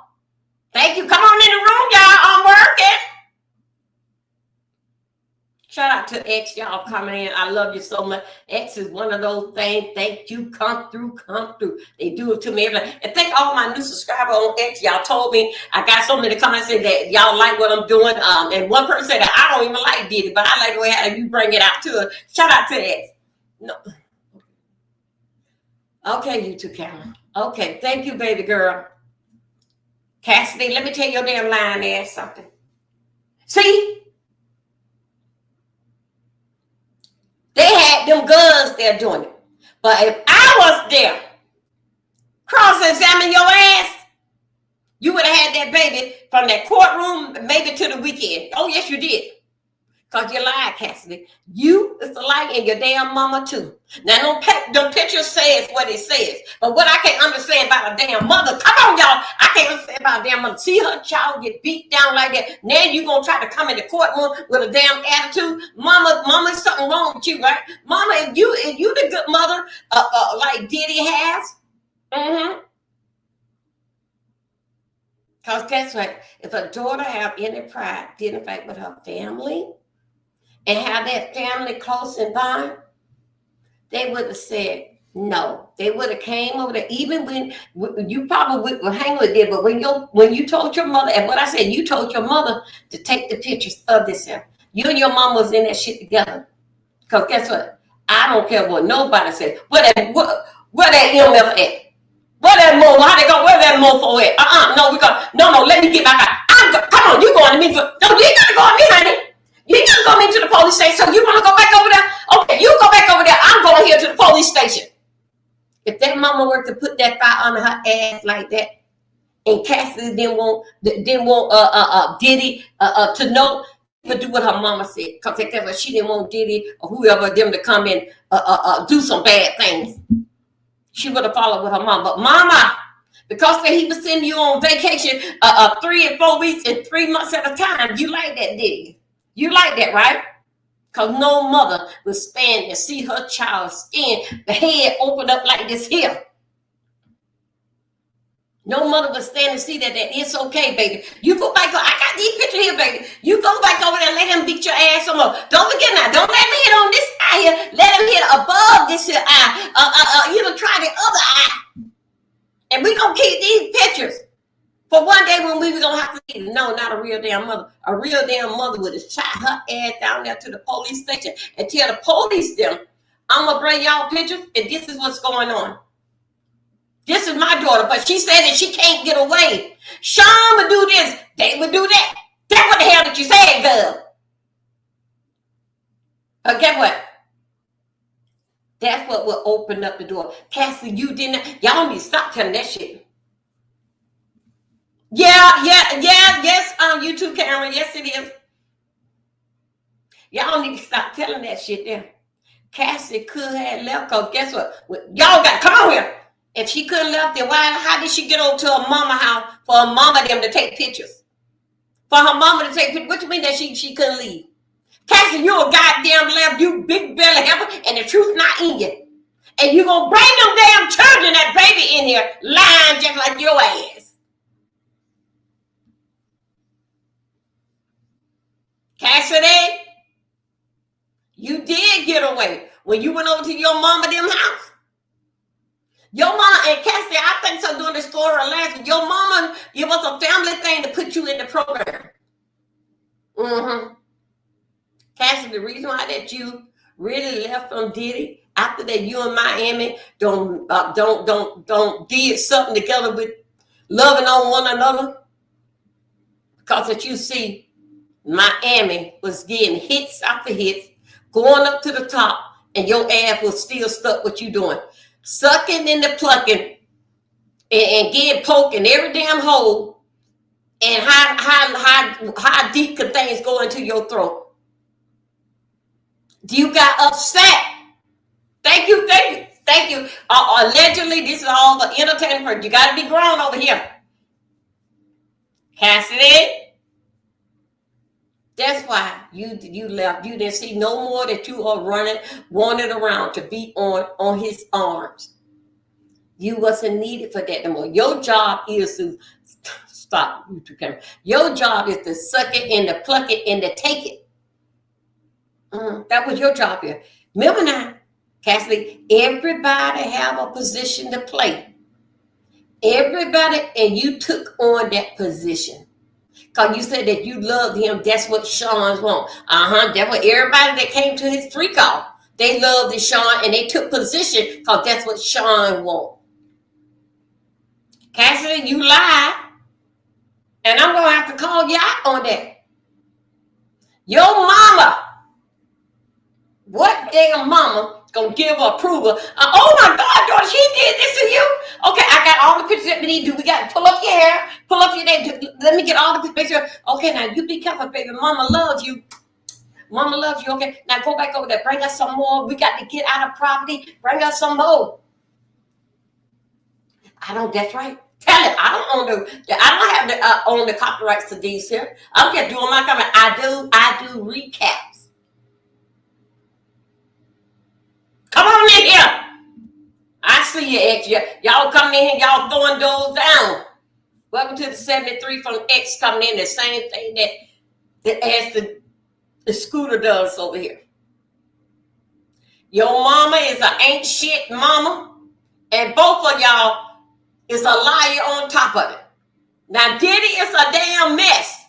Thank you. Come on in the room, y'all. I'm working. Shout out to X, y'all coming in. I love you so much. X is one of those things. Thank you. Come through. They do it to me every day. And thank all my new subscribers on X. Y'all told me I got so many comments saying that y'all like what I'm doing. And one person said that I don't even like Diddy, but I like the way how you bring it out to her. Shout out to X. No. Okay, YouTube camera. Okay, thank you, baby girl. Cassidy, let me tell your damn lying ass something. See? They had them guns there doing it. But if I was there, cross-examine your ass, you would have had that baby from that courtroom maybe to the weekend. Oh, yes, you did. Because you lied, Cassidy. You is the lie, and your damn mama too. Now, them pictures says what it says. But what I can't understand about a damn mother, come on, y'all. I can't understand about a damn mother. See her child get beat down like that. Now you going to try to come in the courtroom with a damn attitude. Mama, something wrong with you, right? Mama, if you the good mother like Diddy has, because guess what? If a daughter have any pride, identify with her family, and have that family close and bond, they would have said no. They would have came over there, even when you probably would hang with them. But when you told your mother, and what I said, you told your mother to take the pictures of this. You and your mom was in that shit together. Because guess what? I don't care what nobody says. Where that MF at? Where that mofo? How they go? Where that mofo at? No, no, let me get back out. Come on, you going to me for, no, you ain't gotta go on me, honey. You ain't gotta go me to the police station. So you wanna go back over there? Okay, you go back over there. I'm going here to the police station. If that mama were to put that fire under her ass like that, and Cassidy didn't want Diddy to know, but do what her mama said, because she didn't want Diddy or whoever them to come and do some bad things. She would have followed with her mom. But mama, because he was sending you on vacation 3 and 4 weeks and 3 months at a time, you like that, Diddy? You like that, right? Because no mother would stand and see her child's skin, the head open up like this here. No mother would stand and see that it's okay, baby. You go back. I got these pictures here, baby. You go back over there and let him beat your ass some more. Don't forget now. Don't let him hit on this eye here. Let him hit above this here eye. You know, try the other eye. And we gonna keep these pictures for one day when we gonna have to see it. No, not a real damn mother. A real damn mother would have shot her ass down there to the police station and tell the police them, I'm gonna bring y'all pictures and this is what's going on. This is my daughter, but she said that she can't get away. Sean would do this. They would do that. That's what the hell did you say, girl? But guess what? That's what will open up the door. Cassie, you didn't. Y'all need to stop telling that shit. Yes, YouTube camera. Yes, it is. Y'all need to stop telling that shit there. Cassie could have left, because guess what? Y'all got, come on here. If she couldn't left there, how did she get over to her mama house for her mama them to take pictures? For her mama to take pictures? What you mean that she couldn't leave? Cassie, you a goddamn left, you big belly heifer, and the truth not in you. And you gonna bring them damn children, that baby in here, lying just like your ass. Cassidy, you did get away when you went over to your mama them house. Your mama and Cassidy, I think so doing the story last week. Your mama, it was a family thing to put you in the program. Cassidy, the reason why that you really left from Diddy after that you and Miami don't did something together with loving on one another, because that you see Miami was getting hits after hits, going up to the top, and your ass was still stuck what you doing. Sucking and the plucking and getting poked in every damn hole, and how deep can things go into your throat? You got upset. Thank you. Allegedly, this is all the entertainment. You got to be grown over here. Cassidy, that's why you left. You didn't see no more that you are wanted around to be on his arms. You wasn't needed for that no more. Your job is to stop. Your job is to suck it and to pluck it and to take it. That was your job here. Remember now, Cassidy, everybody have a position to play. Everybody, and you took on that position. Because you said that you loved him. That's what Sean's want. That's what everybody that came to his freak off. They loved the Sean and they took position because that's what Sean want. Cassidy, you lied. And I'm going to have to call you out on that. Your mama. What damn mama gonna give approval? Oh my God, daughter, she did this to you? Okay, I got all the pictures that we need to do. We got to pull up your hair, pull up your neck. Let me get all the pictures. Okay, now you be careful, baby. Mama loves you. Mama loves you. Okay, now go back over there. Bring us some more. We got to get out of property. Bring us some more. That's right. Tell it. I don't have to own the copyrights to these here. I'm just doing my comment. I do recaps. Come on in here. I see you, X. Y'all coming in here, y'all throwing those down. Welcome to the 73 from X coming in. The same thing that as the scooter does over here. Your mama is an ain't shit mama, and both of y'all is a liar on top of it. Now, Diddy is a damn mess.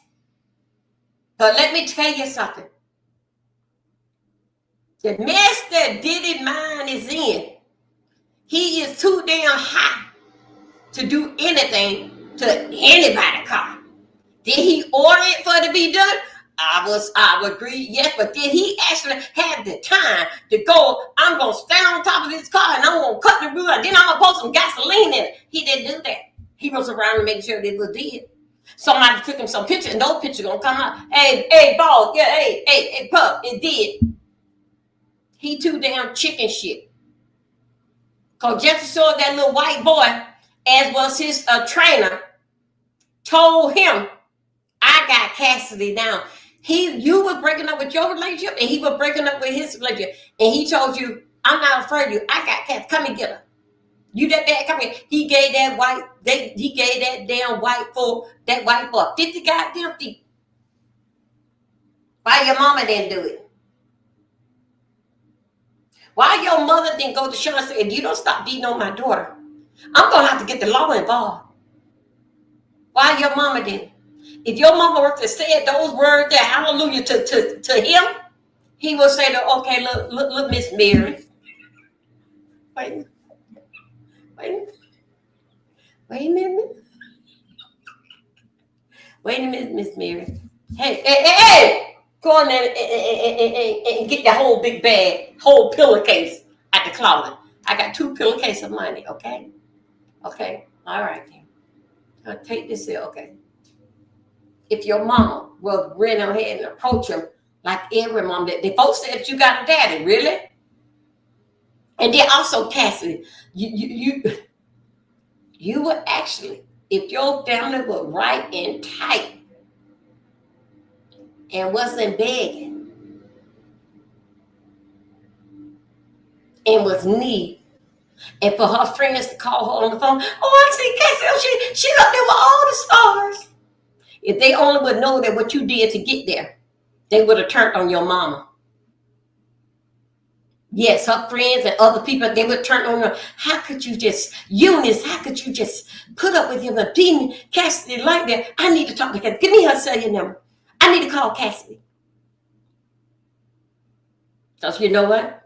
But let me tell you something. The mess that Diddy mind is in, he is too damn high to do anything to anybody's car. Did he order it for it to be done? I would agree, yes, but did he actually have the time to go, I'm going to stand on top of this car and I'm going to cut the roof and then I'm going to put some gasoline in it? He didn't do that. He was around to make sure that it was dead. Somebody took him some pictures and those pictures going to come out. Hey, boss, yeah, hey, pup, it did. He too damn chicken shit. Because just to show that little white boy, as was his trainer, told him, I got Cassidy down. You were breaking up with your relationship, and he was breaking up with his relationship. And he told you, I'm not afraid of you. I got Cassidy. Come and get her. You that bad, come here. He gave that damn white fool, that white boy 50 goddamn feet. Why your mama didn't do it? Why your mother didn't go to Sean and say, if you don't stop beating on my daughter, I'm going to have to get the law involved. Why your mama didn't? If your mama were to say those words there, hallelujah, to him, he would say, okay, look, Miss Mary. Wait a minute. Wait a minute, Miss Mary. Hey. Go on there and get the whole big bag, whole pillowcase at the closet. I got 2 pillowcases of money, okay? Okay, all right then. I'll take this here, okay? If your mama will run ahead and approach him like every mom did. They both said that you got a daddy, really? And then also, Cassidy, you would actually, if your family were right and tight and wasn't begging and was need, and for her friends to call her on the phone, I see Cassidy, she's up there with all the stars. If they only would know that what you did to get there, they would have turned on your mama. Yes, her friends and other people, they would turn on her. How could you just, Eunice, how could you just put up with him and beating Cassidy like that? I need to talk to Cassidy. Give me her cellular number. I need to call Cassidy. Because you know what?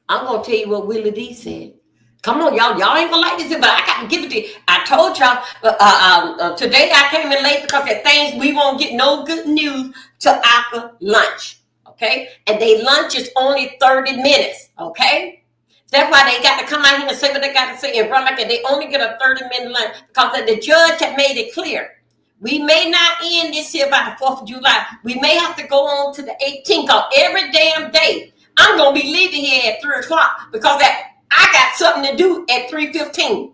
I'm going to tell you what Willie D said. Come on, y'all. Y'all ain't going to like this, but I got to give it to you. I told y'all today I came in late because of things we won't get no good news till after lunch. Okay? And their lunch is only 30 minutes. Okay? That's why they got to come out here and say what they got to say and run like it. They only get a 30-minute lunch because the judge had made it clear. We may not end this here by the 4th of July. We may have to go on to the 18th because every damn day I'm going to be leaving here at 3 o'clock because I got something to do at 3:15.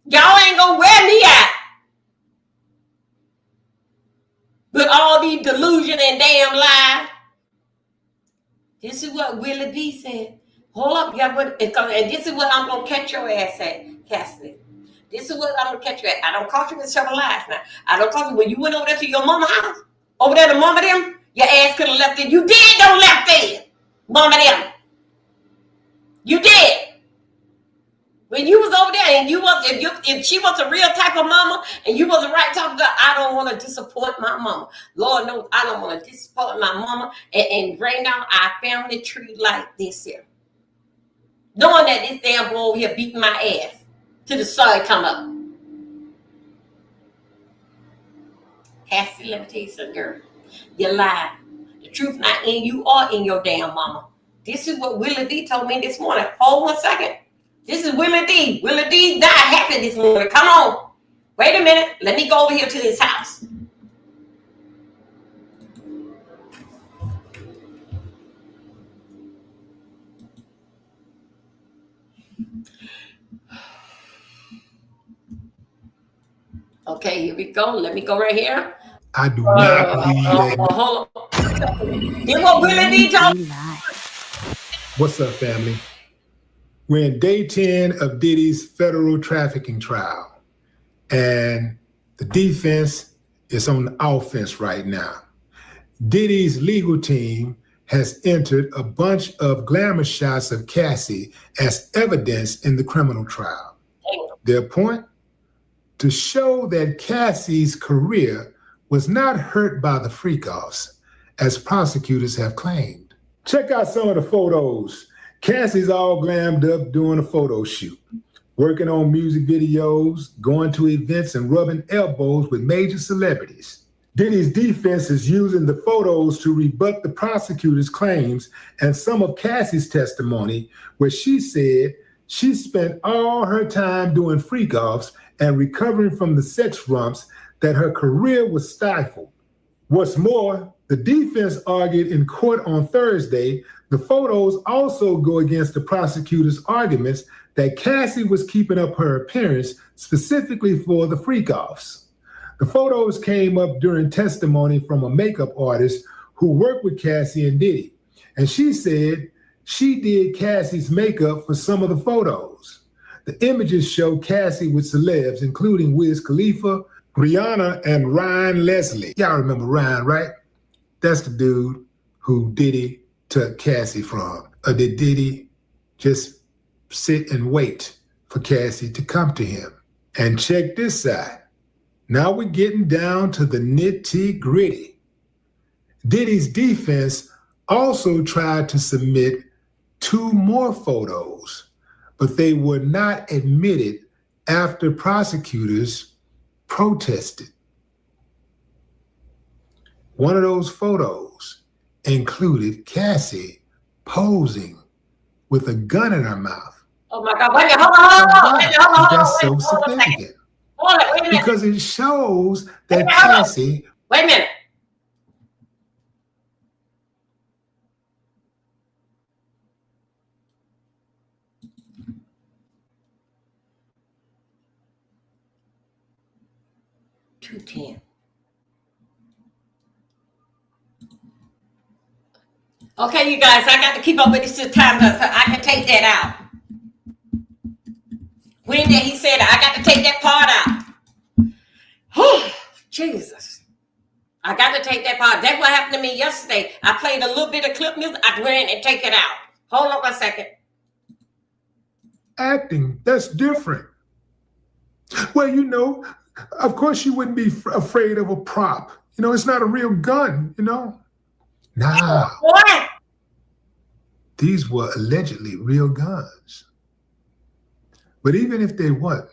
Y'all ain't going to wear me out with all these delusion and damn lies. This is what Willie B said. Hold up, y'all, and this is what I'm going to catch your ass at, Cassidy. This is what I'm going to catch you at. I don't caught you with several lies now. I don't caught you when you went over there to your mama's house. Over there to mama them, your ass could have left there. You did don't left there. Mama them. You did. When you was over there and you was, if she was a real type of mama and you was the right type of girl, I don't want to disappoint my mama. Lord knows I don't want to disappoint my mama and bring down our family tree like this here. Knowing that this damn boy over here beating my ass till the sun come up. Cassie, let me tell you something, girl. You lied. The truth not in you or in your damn mama. This is what Willie D told me this morning. Hold 1 second. This is Willie D. Willie D not happy this morning. Come on. Wait a minute. Let me go over here to his house. Okay, here we go. Let me go right here. I do not believe that. Hold on. This what Willie D told me. What's up, family? We're in day 10 of Diddy's federal trafficking trial, and the defense is on the offense right now. Diddy's legal team has entered a bunch of glamour shots of Cassie as evidence in the criminal trial. Their point? To show that Cassie's career was not hurt by the freak-offs, as prosecutors have claimed. Check out some of the photos. Cassie's all glammed up doing a photo shoot, working on music videos, going to events, and rubbing elbows with major celebrities. Diddy's defense is using the photos to rebut the prosecutor's claims and some of Cassie's testimony, where she said she spent all her time doing freak-offs and recovering from the sex rumps, that her career was stifled. What's more, the defense argued in court on Thursday the photos also go against the prosecutor's arguments that Cassie was keeping up her appearance specifically for the freak-offs. The photos came up during testimony from a makeup artist who worked with Cassie and Diddy, and she said she did Cassie's makeup for some of the photos. The images show Cassie with celebs, including Wiz Khalifa, Rihanna, and Ryan Leslie. Y'all remember Ryan, right? That's the dude who Diddy took Cassie from. Or did Diddy just sit and wait for Cassie to come to him? And check this out. Now we're getting down to the nitty-gritty. Diddy's defense also tried to submit 2 more photos, but they were not admitted after prosecutors protested. One of those photos included Cassie posing with a gun in her mouth. Oh my God, wait a minute, hold on. That's so significant. Hold on, wait a minute. Because it shows that Cassie... Wait a minute. $210. Okay, you guys, I got to keep up with this time, so I can take that out. When did he said I got to take that part out? Oh, Jesus. I got to take that part. That's what happened to me yesterday. I played a little bit of clip music. I went and take it out. Hold on 1 second. Acting, that's different. Well, you know, of course you wouldn't be afraid of a prop. You know, it's not a real gun, you know? Nah. What? These were allegedly real guns. But even if they weren't,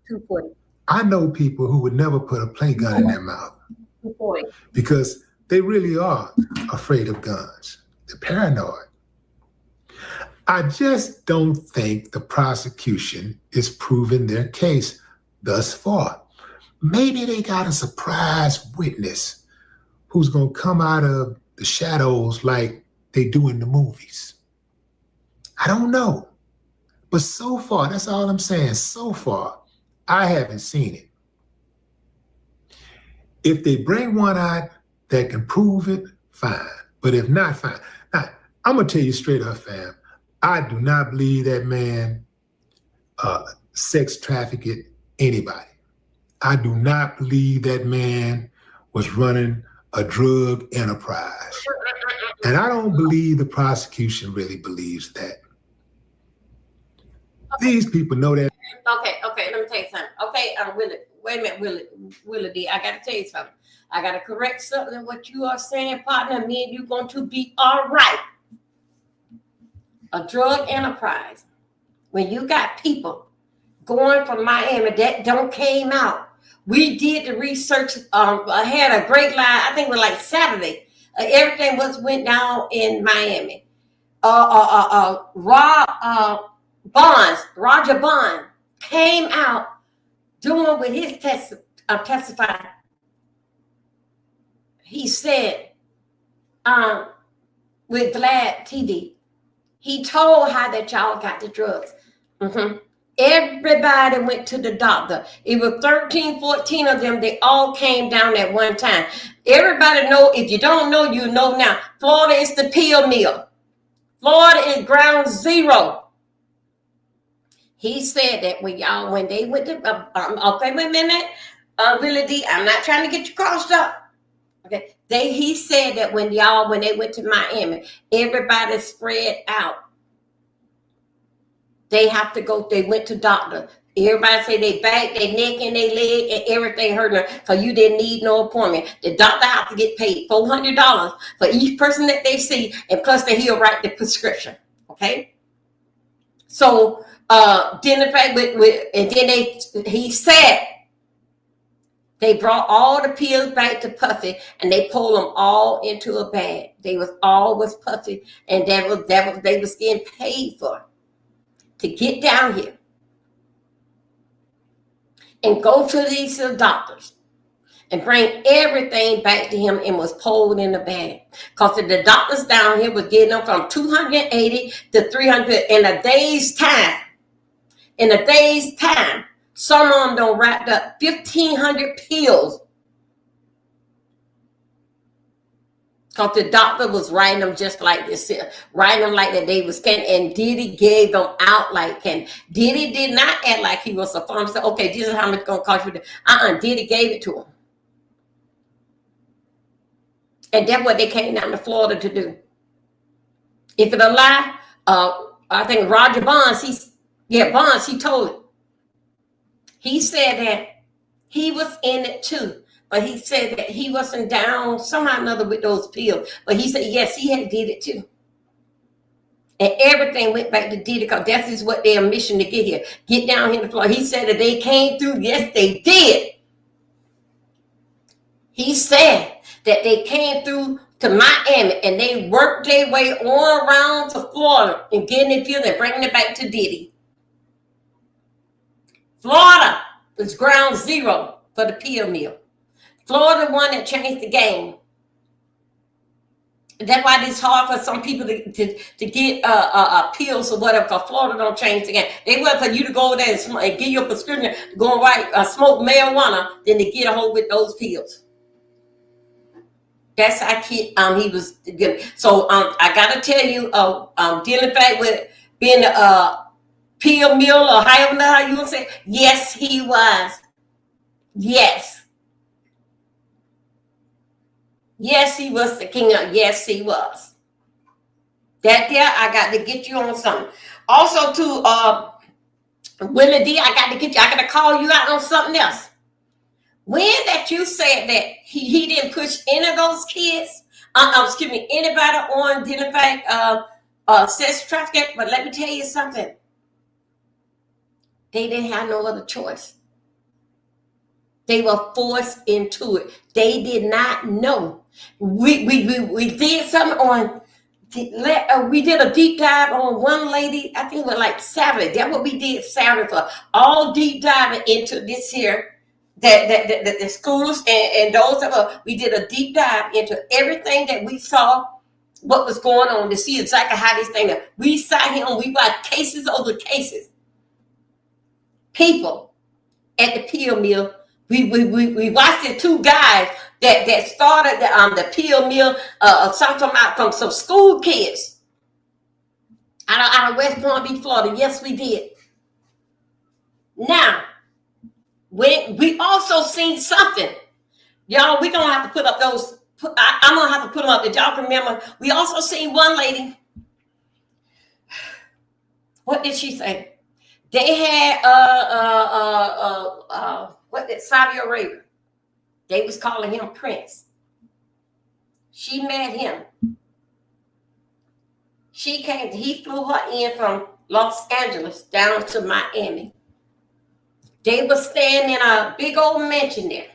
240. I know people who would never put a play gun in their mouth 240. because they really are afraid of guns. They're paranoid. I just don't think the prosecution is proving their case thus far. Maybe they got a surprise witness who's going to come out of the shadows like they do in the movies. I don't know. But so far, that's all I'm saying. So far, I haven't seen it. If they bring one out that can prove it, fine. But if not, fine. Now, I'm going to tell you straight up, fam. I do not believe that man sex trafficked anybody. I do not believe that man was running a drug enterprise. And I don't believe the prosecution really believes that. These people know that. Okay, let me tell you something. Okay, Willie, wait a minute, Willie D, I got to tell you something. I got to correct something what you are saying, partner. Me and you going to be all right. A drug enterprise. When you got people going from Miami that don't came out. We did the research. I had a great line. I think it was like Saturday. Everything went down in Miami. Roger Bond came out doing with his testifying. He said, with Vlad TV, he told how that y'all got the drugs. Everybody went to the doctor. It was 13, 14 of them. They all came down at one time. Everybody know, if you don't know, you know now. Florida is the pill mill. Florida is ground zero. He said that when they went to, okay, wait a minute, Willie D, I'm not trying to get you crossed up. Okay, he said that when they went to Miami, everybody spread out. They have to go. They went to doctor. Everybody say they back, their neck, and their leg, and everything hurting because you didn't need no appointment. The doctor have to get paid $400 for each person that they see, and plus that he'll write the prescription. Okay. So then in fact and then he said they brought all the pills back to Puffy and they pulled them all into a bag. They was all with Puffy, and that was they was getting paid for to get down here and go to these doctors and bring everything back to him and was pulled in the bag. Because the doctors down here was getting them from 280 to 300 in a day's time. In a day's time, some of them done wrapped up 1,500 pills. Because the doctor was writing them just like this, writing them like that they was scanning, and Diddy gave them out like candy. Diddy did not act like he was a pharmacist. Okay, this is how much it's going to cost you. Diddy gave it to him. And that's what they came down to Florida to do. If it's a lie, I think Roger Bonds, he told it. He said that he was in it too. But he said that he wasn't down somehow or another with those pills. But he said, yes, he had did it too. And everything went back to Diddy because that is what their mission to get here. Get down here to Florida. He said that they came through. Yes, they did. He said that they came through to Miami and they worked their way on around to Florida and getting it pills and bringing it back to Diddy. Florida was ground zero for the pill mill. Florida one that changed the game. That's why it's hard for some people to get pills or whatever, because Florida don't change the game. They want for you to go there and give you a prescription to go and smoke marijuana than to get a hold with those pills. That's how he was good. So I gotta tell you, dealing back with being a pill mill or however how you want to say, yes, he was. Yes. Yes, he was the king of, yes, he was. That there, I got to get you on something. Also to Willie D, I got to call you out on something else. When that you said that he didn't push any of those kids, anybody on dealing back sex trafficking, but let me tell you something. They didn't have no other choice. They were forced into it. They did not know. We did something on. We did a deep dive on one lady. I think it was like Saturday. That's what we did Saturday for. All deep diving into this here. That the schools and those of us. We did a deep dive into everything that we saw. What was going on to see exactly how this thing. We sat here and we watched cases over cases. People at the pill mill. We watched the two guys that started the pill mill something out from some school kids out of West Palm Beach, Florida. Yes, we did. Now, when we also seen something, y'all, we're gonna have to put up those. I'm gonna have to put them up. Did y'all remember? We also seen one lady. What did she say? They had Saudi Arabia. They was calling him Prince. She met him. He flew her in from Los Angeles down to Miami. They was staying in a big old mansion there.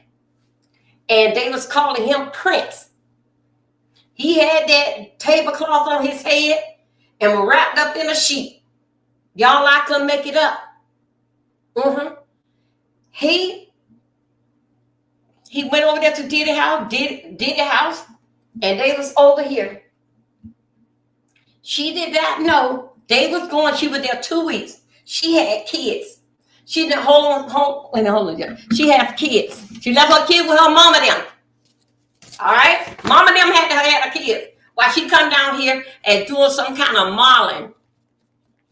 And they was calling him Prince. He had that tablecloth on his head and was wrapped up in a sheet. Y'all, I couldn't make it up. He went over there to Diddy house, and they was over here. She did not know they was going. She was there 2 weeks. She had kids. She didn't hold on. She had kids. She left her kid with her mama them. All right, mama them had to have her kids while she come down here and doing some kind of modeling.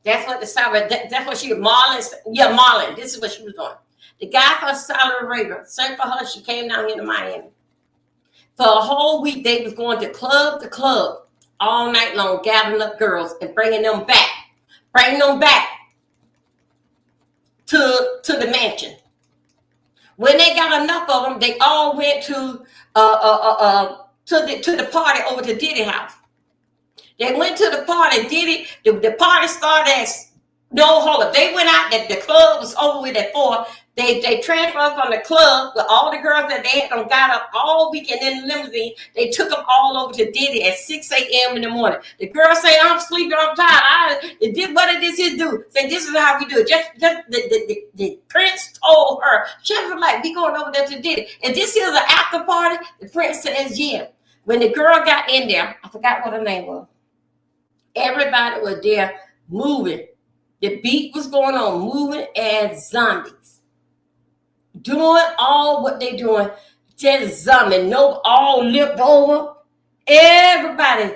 That's what that's what she was modeling. Yeah, modeling. This is what she was doing. The guy from Saudi Arabia sent for her. She came down here to Miami. For a whole week, they was going to club all night long, gathering up girls and bringing them back to the mansion. When they got enough of them, they all went to the party over to Diddy house. They went to the party. Diddy, the party started at no hold up. They went out. The club was over with at 4. They transferred from the club with all the girls that they had got up all weekend in the limousine. They took them all over to Diddy at 6 a.m. in the morning. The girl said, "I'm sleeping. I'm tired. It did what did this do?" Say, "This is how we do it." Just the prince told her. She was like, "We going over there to Diddy." And this is an after party. The prince says, "Yeah." When the girl got in there, I forgot what her name was. Everybody was there moving. The beat was going on, moving as zombies. Doing all what they doing, just zombie. No, all limped over. Everybody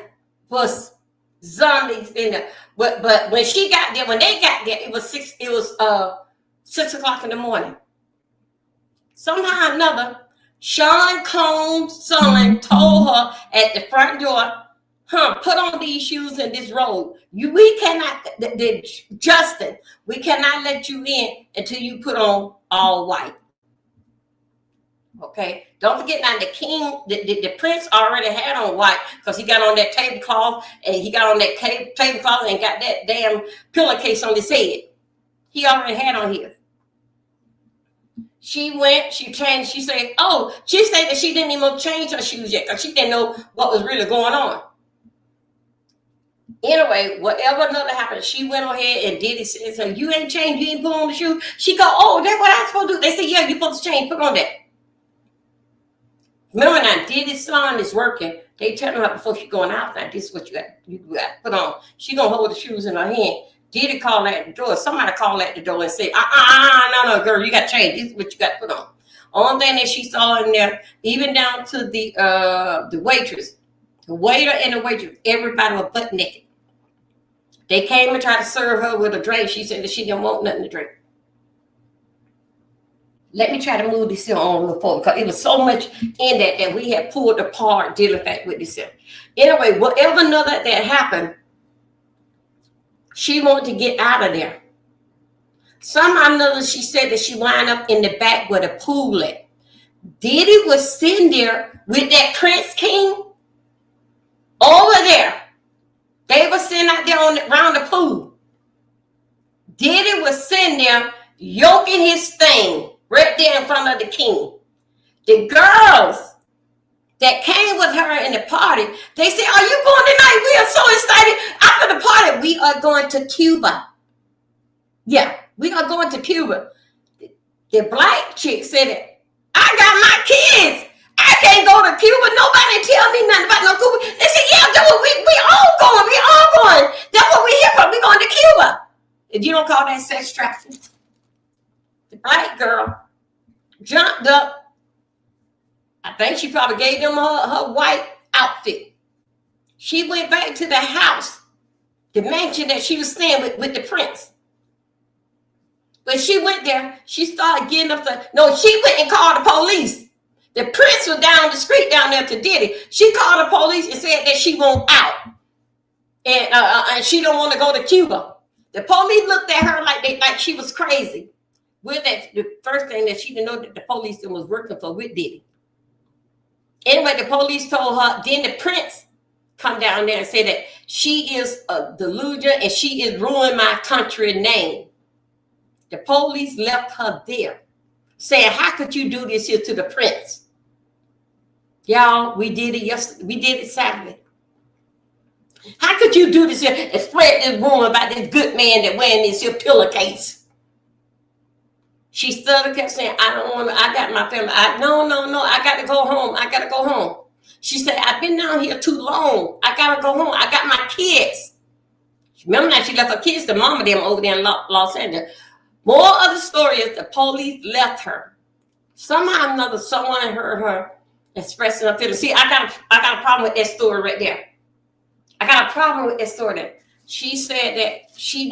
was zombies in there. But when she got there, when they got there, it was 6 o'clock in the morning. Somehow or another, Sean Combs' son told her at the front door, put on these shoes and this robe. We cannot, Justin, we cannot let you in until you put on all white. Okay, don't forget now the king, the prince already had on white because he got on that tablecloth and he got on that tablecloth and got that damn pillowcase on his head. He already had on his. She went, she changed, she said that she didn't even change her shoes yet because she didn't know what was really going on. Anyway, whatever another happened, she went ahead and did it. So you ain't changed, you ain't put on the shoe. She go, "Oh, that's what I'm supposed to do." They said, "Yeah, you're supposed to change, put on that." Remember now, Diddy's son is working. They tell her before she going out, now this is what you got to put on. She gonna hold the shoes in her hand. Diddy called at the door. Somebody called at the door and said, no, girl, you got to change. This is what you got to put on. Only thing that she saw in there, even down to the waitress, the waiter and the waitress, everybody was butt naked. They came and tried to serve her with a drink. She said that she didn't want nothing to drink. Let me try to move this here on the phone because it was so much in that we had pulled apart dealing with this here. Anyway, whatever another that happened, she wanted to get out of there. Somehow or another, she said that she wound up in the back where the pool at. Diddy was sitting there with that Prince King over there. They were sitting out there around the pool. Diddy was sitting there yoking his thing right there in front of the king. The girls that came with her in the party, they said, "Are you going tonight? We are so excited. After the party, we are going to Cuba." Yeah, we are going to Cuba. The black chick said, "I got my kids. I can't go to Cuba. Nobody tell me nothing about no Cuba." They said, "Yeah, that's what we all going. We all going. That's what we here for. We going to Cuba." If you don't call that sex trafficking. The black girl jumped up. I think she probably gave them her white outfit. She went back to the house, the mansion that she was staying with the prince. When she went there, she started getting up she went and called the police. The prince was down the street down there to Diddy. She called the police and said that she won't out. And she don't want to go to Cuba. The police looked at her like she was crazy. With that, the first thing that she didn't know that the police was working for with Diddy. Anyway, the police told her, then the prince come down there and say that she is a delusion and she is ruining my country name. The police left her there saying, "How could you do this here to the prince?" Y'all, we did it yesterday. We did it Saturday. How could you do this here and spread this rumor about this good man that wearing this here pillowcase? She still kept saying, "I don't want to, I got my family. No, I got to go home. I got to go home." She said, "I've been down here too long. I got to go home. I got my kids." Remember now, she left her kids to mama them over there in Los Angeles. More of the story is the police left her. Somehow or another, someone heard her expressing her feelings. See, I got a problem with that story right there. I got a problem with that story there. She said that she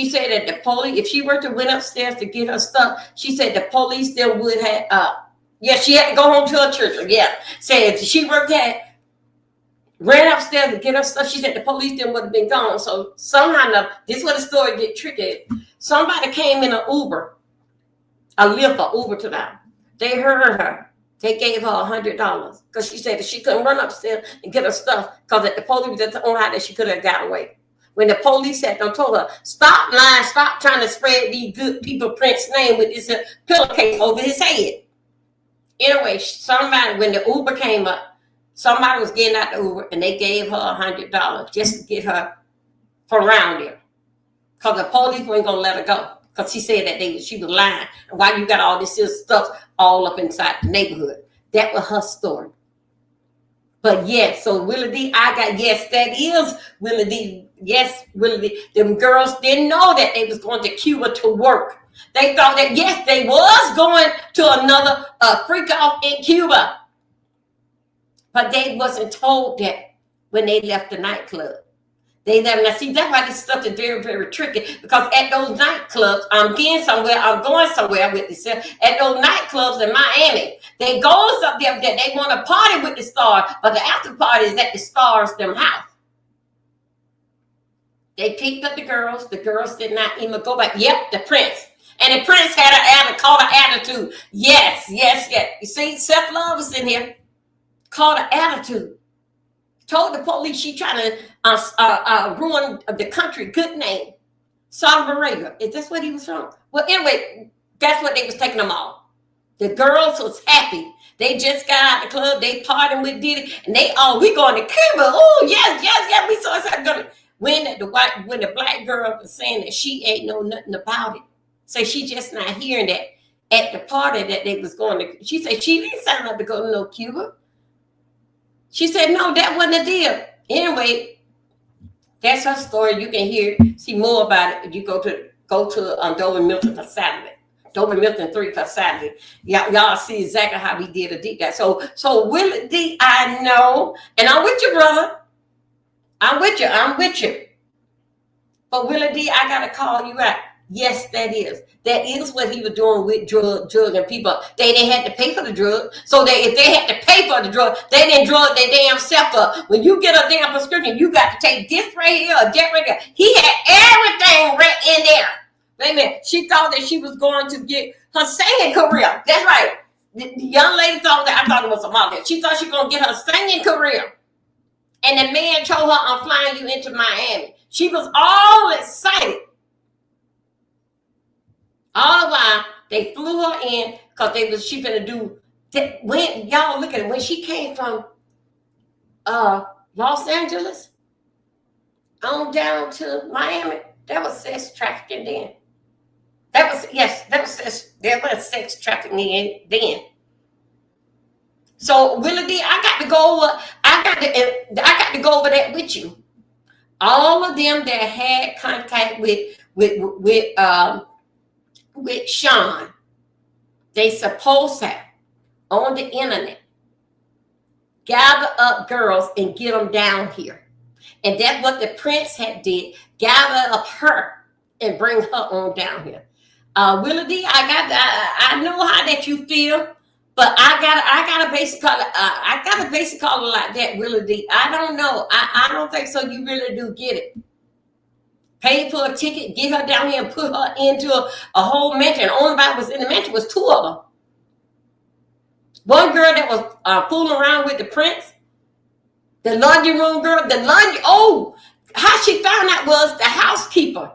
said that the police, if she were to went upstairs to get her stuff, she said the police then would have, she had to go home to her church. Yeah, said if she ran upstairs to get her stuff, she said the police then would have been gone. So somehow, this is where the story get tricky. Somebody came in an Uber, a Lyft or Uber to them. They heard her. They gave her $100 because she said that she couldn't run upstairs and get her stuff because at the police that's the only how that she could have got away. When the police had them told her, stop lying, stop trying to spread these good people Prince's name with this pillowcase over his head. Anyway, somebody, when the Uber came up, somebody was getting out the Uber and they gave her $100 just to get her from around there. Because the police weren't going to let her go. Because she said that she was lying. And why you got all this stuff all up inside the neighborhood. That was her story. But yes, so Willie D, yes, that is Willie D. Yes, Willie D. Them girls didn't know that they was going to Cuba to work. They thought that, yes, they was going to another freak off in Cuba. But they wasn't told that when they left the nightclub. They never, now see, that's why this stuff is very, very tricky. Because at those nightclubs, I'm going somewhere with this. At those nightclubs in Miami, they goes up there that they want to party with the stars, but the after party is at the stars' them house. They picked up the girls. The girls did not even go back. Yep, the Prince. And the Prince had called an attitude. Yes. You see, self-love is in here. Called an attitude. Told the police she trying to ruin the country good name. Saudi Arabia. Is this what he was from? Well, anyway, that's what they was taking them all. The girls was happy. They just got out of the club. They partying with Diddy. And we going to Cuba. Oh, yes. We saw something. When the black girl was saying that she ain't know nothing about it. So she just not hearing that at the party that they was going to. She said she didn't sign up to go to no Cuba. She said, no, that wasn't a deal. Anyway, that's her story. You can see more about it if you go to Dover Milton for Saturday. Dover Milton 3 for Saturday. Y'all see exactly how we did a deep dive. So Willie D, I know, and I'm with you, brother. I'm with you. But Willie D, I gotta call you out. Yes, that is what he was doing with drugging people. They didn't have to pay for the drug. So if they had to pay for the drug, they didn't drug their damn self up. When you get a damn prescription, you got to take this right here or that right there. He had everything right in there. Wait a minute. She thought that she was going to get her singing career. That's right. The young lady thought that. I thought it was a model. She thought she was going to get her singing career. And the man told her, I'm flying you into Miami. She was all excited. All the while, they flew her in because she finna do. When y'all look at it, when she came from Los Angeles on down to Miami, that was sex trafficking then. That was sex trafficking then. So Willie D, I got to go over that with you. All of them that had contact with Sean, they supposed to on the internet gather up girls and get them down here. And that's what the Prince had did, gather up her and bring her on down here. Willie D, I know how that you feel, but I got a basic color like that, Willie D. I don't know. I don't think so. You really do get it. Paid for a ticket, get her down here and put her into a whole mansion. Only one was in the mansion was two of them. One girl that was fooling around with the Prince, the laundry room girl, how she found out was the housekeeper.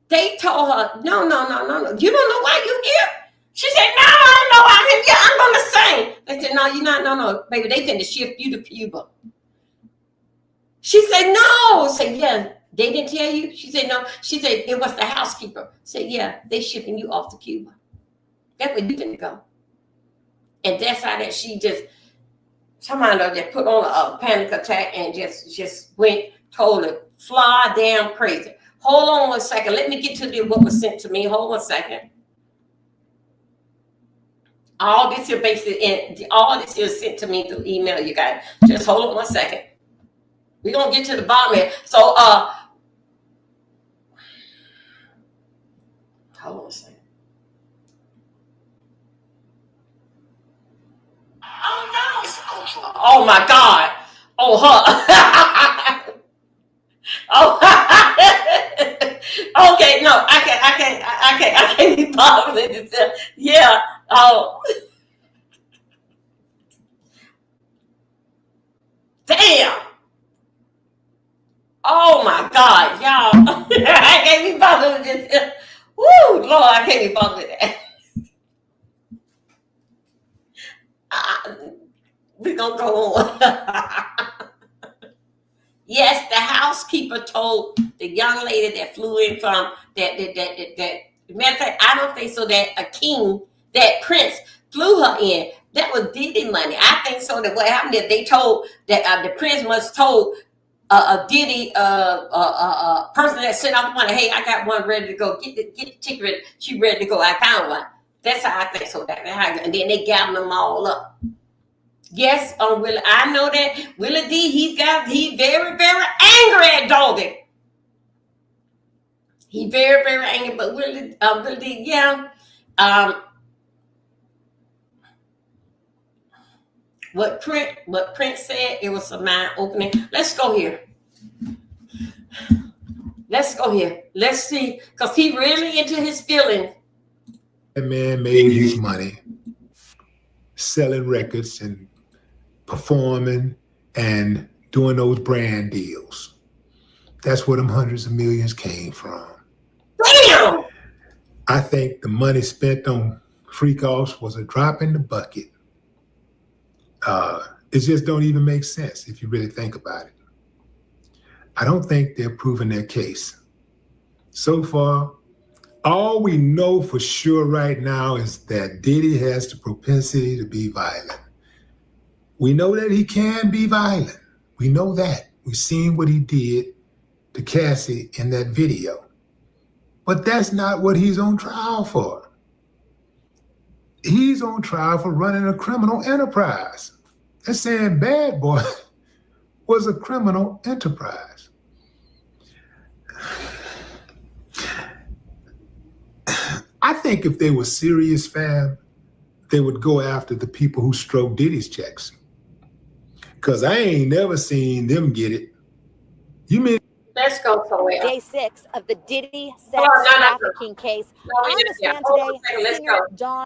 They told her, no. You don't know why you here? She said, no, I don't know why I'm here. Yeah, I'm going to sing. They said, no, you're not. No, baby, they finna shift you to Cuba. She said, no. I said, yeah. They didn't tell you? She said, no. She said, it was the housekeeper. I said, yeah, they shipping you off to Cuba. That's where you didn't go. And that's how that she just, somehow just put on a panic attack and just went totally fly damn crazy. Hold on 1 second. Let me get to what was sent to me. Hold 1 second. All this is sent to me through email, you guys. Just hold on 1 second. We're going to get to the bottom here. So, hold on a second. Oh, no. Oh, my God. Oh, her. Oh, Okay, no, I can't be bothered with this. Yeah. Oh, damn. Oh my God, y'all. I can't be bothered with this. Woo, Lord, I can't be bothered with that. We're gonna go on. Yes, the housekeeper told the young lady that flew in from that matter of fact, I don't think so that that Prince flew her in. That was Diddy money. I think so that what happened is they told that the Prince must told a Diddy person that sent out the money, hey, I got one ready to go. Get the ticket. She ready to go. I found one. That's how I think so. And then they gathered them all up. Yes, Willie. I know that Willie D. He's very, very angry at Doggy. He very, very angry. But Willie D. Yeah. What Prince said, it was a mind opening. Let's go here. Let's see, because he really into his feelings. That man made his money selling records and performing and doing those brand deals. That's where them hundreds of millions came from. Damn! I think the money spent on freak-offs was a drop in the bucket. It just don't even make sense if you really think about it. I don't think they're proving their case. So far, all we know for sure right now is that Diddy has the propensity to be violent. We know that he can be violent. We know that. We've seen what he did to Cassie in that video. But that's not what he's on trial for. He's on trial for running a criminal enterprise. They're saying Bad Boy was a criminal enterprise. I think if they were serious, fam, they would go after the people who stroke Diddy's checks. Because I ain't never seen them get it. You mean? Let's go somewhere. Day 6 of the Diddy sex trafficking case. On the stand today, singer Dawn.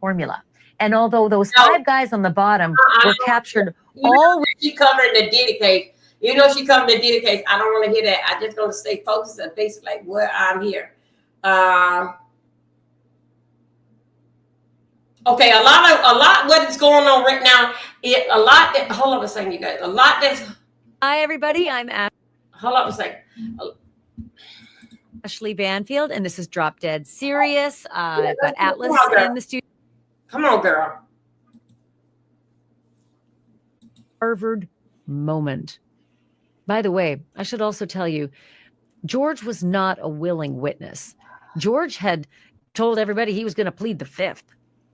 Formula. And although those 5 guys on the bottom were captured, she covered the Diddy case. You know she covered the Diddy case. I don't want to hear that. I just want to stay focused on basically like where I'm here. Okay, a lot what is going on right now. Hold on a second, you guys. Hi, everybody. I'm hold on a second. Ashley Banfield, and this is Drop Dead Serious. I've got Atlas in the studio. Come on, girl. Harvard moment. By the way, I should also tell you, George was not a willing witness. George had told everybody he was going to plead the 5th.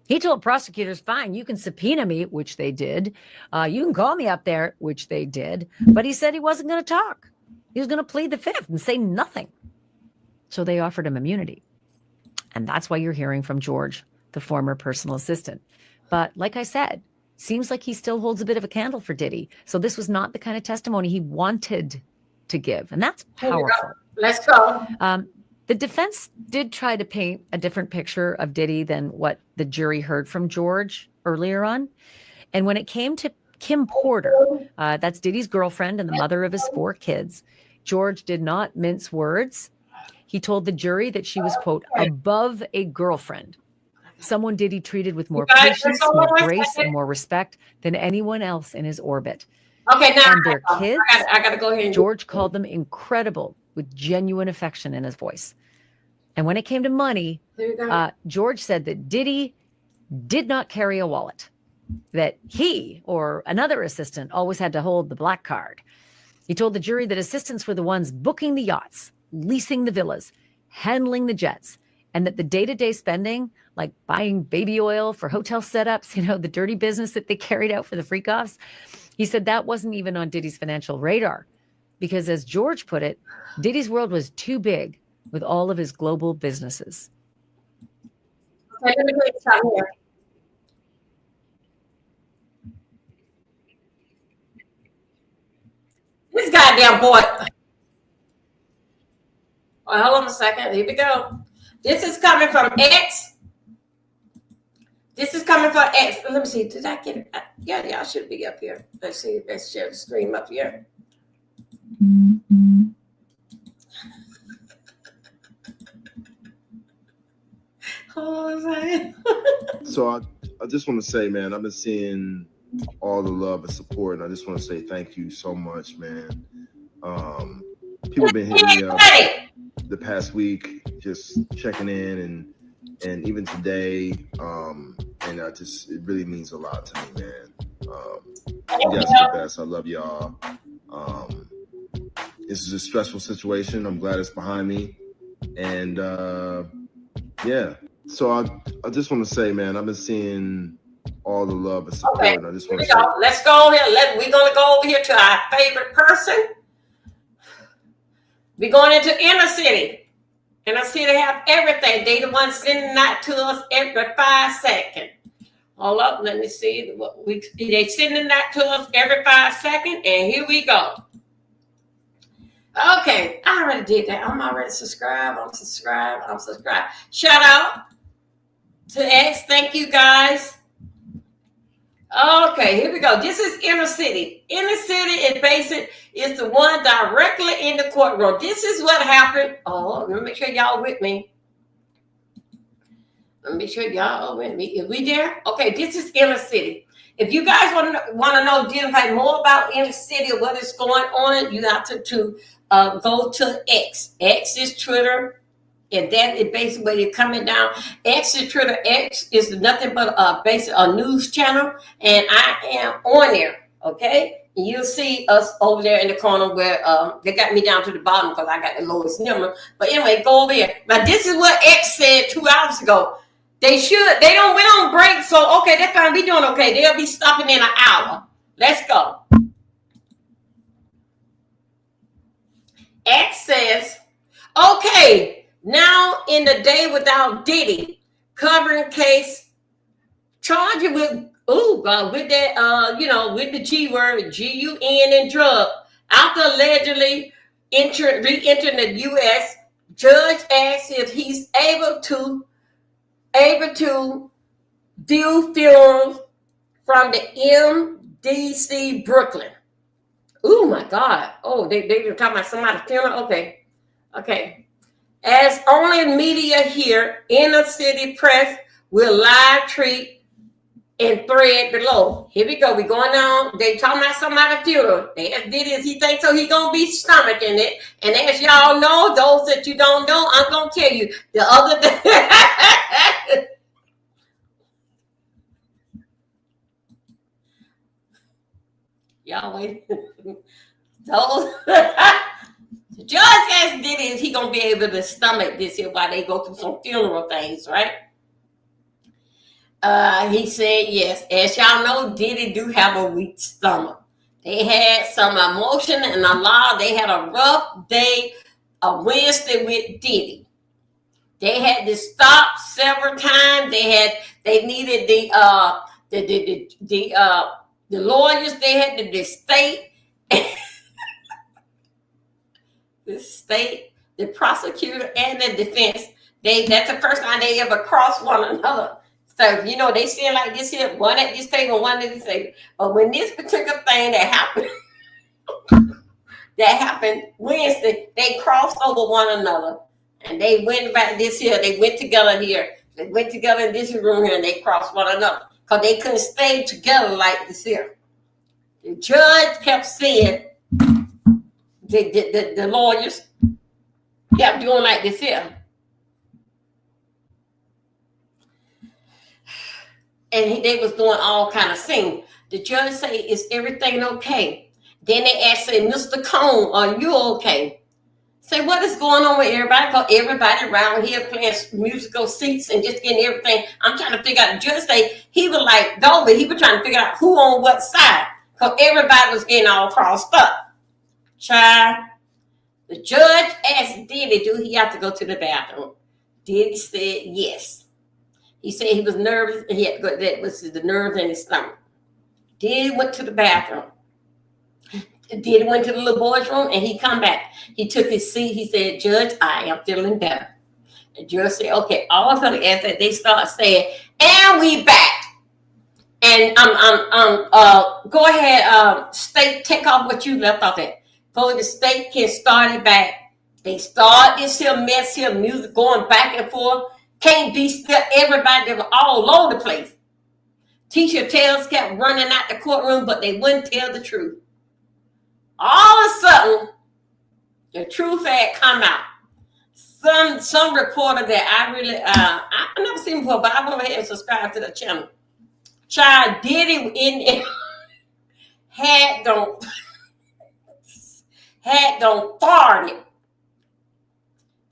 He told prosecutors, fine, you can subpoena me, which they did. You can call me up there, which they did. But he said he wasn't going to talk. He was going to plead the 5th and say nothing. So they offered him immunity. And that's why you're hearing from George, the former personal assistant. But like I said, seems like he still holds a bit of a candle for Diddy. So this was not the kind of testimony he wanted to give. And that's powerful. Let's go. The defense did try to paint a different picture of Diddy than what the jury heard from George earlier on. And when it came to Kim Porter, that's Diddy's girlfriend and the mother of his 4 kids, George did not mince words. He told the jury that she was, quote, above a girlfriend, someone Diddy treated with more patience, more grace, and more respect than anyone else in his orbit. Okay, now and their kids, I gotta go ahead. George called them incredible with genuine affection in his voice. And when it came to money, George said that Diddy did not carry a wallet, that he or another assistant always had to hold the black card. He told the jury that assistants were the ones booking the yachts, leasing the villas, handling the jets, and that the day-to-day spending, like buying baby oil for hotel setups, the dirty business that they carried out for the freak-offs, he said that wasn't even on Diddy's financial radar. Because as George put it, Diddy's world was too big with all of his global businesses. Okay, let me take a shot here. This goddamn boy. a second. Here we go. This is coming from X. This is coming from X. Let me see. Did I get it? Yeah, y'all should be up here. Let's see. Let's share the screen up here. So I just want to say, man, I've been seeing all the love and support, and I just want to say thank you so much, man. People have been hitting me up the past week, just checking in, and even today, and it really means a lot to me, man. You guys are the best. I love y'all. This is a stressful situation. I'm glad it's behind me, and yeah. So I just want to say, man, I've been seeing all the love and support. Okay, and I just want to say, let's go here. We're gonna go over here to our favorite person. We're going into inner city. Inner city have everything. They the ones sending that to us every 5 seconds. Hold up, let me see. They sending that to us every 5 seconds, and here we go. Okay, I already did that. I'm already subscribed. I'm subscribed. Shout out to X. Thank you, guys. Okay, here we go. This is inner city. Inner city is the one directly in the courtroom. This is what happened. Oh, let me make sure y'all with me. Let me make sure y'all with me. Is we there? Okay, this is inner city. If you guys want to know more about inner city or what is going on, you have to go to X. X is Twitter. And that is basically where you're coming down. X is Twitter. X is nothing but a news channel. And I am on there. Okay? And you'll see us over there in the corner where they got me down to the bottom because I got the lowest number. But anyway, go over there. Now, this is what X said 2 hours ago. We don't break. So, okay, they're going to be doing okay. They'll be stopping in an hour. Let's go. X says, okay. Now, in the day without Diddy, covering case, charging with that, with the G word, G-U-N and drug. After allegedly re-entering the U.S., judge asks if he's able to view films from the MDC Brooklyn. Oh, my God. Oh, they were talking about somebody's funeral? Okay. As only media here, inner city press will live tweet and thread below. Here we go. We're going on. They talking about somebody's funeral. They asked Diddy if he thinks so. He gonna be stomaching it. And as y'all know, those that you don't know, I'm gonna tell you the other day. Y'all wait. Those. The judge asked Diddy if he gonna be able to stomach this here while they go through some funeral things, right? He said yes. As y'all know, Diddy do have a weak stomach. They had some emotion and a lot. They had a rough day, a Wednesday with Diddy. They had to stop several times. They needed the lawyers. They had the state. The state, the prosecutor, and the defense, that's the first time they ever crossed one another. So, they seem like this here, one at this table, one at this table. But when this particular thing that happened Wednesday, they crossed over one another. And they went back this here. They went together here. They went together in this room here, and they crossed one another. Because they couldn't stay together like this here. The judge kept saying, the lawyers kept doing like this here. And they was doing all kind of things. The judge say, is everything okay? Then they asked, say, Mr. Cone, are you okay? Say, what is going on with everybody? Because everybody around here playing musical seats and just getting everything. I'm trying to figure out. The judge say, he was like, no, but he was trying to figure out who on what side. Because everybody was getting all crossed up. Child. The judge asked Diddy, do he have to go to the bathroom? Diddy said yes. He said he was nervous and he had to go, that was the nerves in his stomach. Diddy went to the bathroom. Diddy went to the little boy's room and he come back. He took his seat. He said, Judge, I am feeling better. The judge said, okay. All of them as that they start saying, and we back. And go ahead, state, take off what you left off at. Go to the state, can start it back. They start this here mess here, music going back and forth. Can't be still. Everybody, they were all over the place. Teacher tails kept running out the courtroom, but they wouldn't tell the truth. All of a sudden, the truth had come out. Some reporter that I really I've never seen before, but I went ahead and subscribed to the channel. Child Diddy in there had don't farted.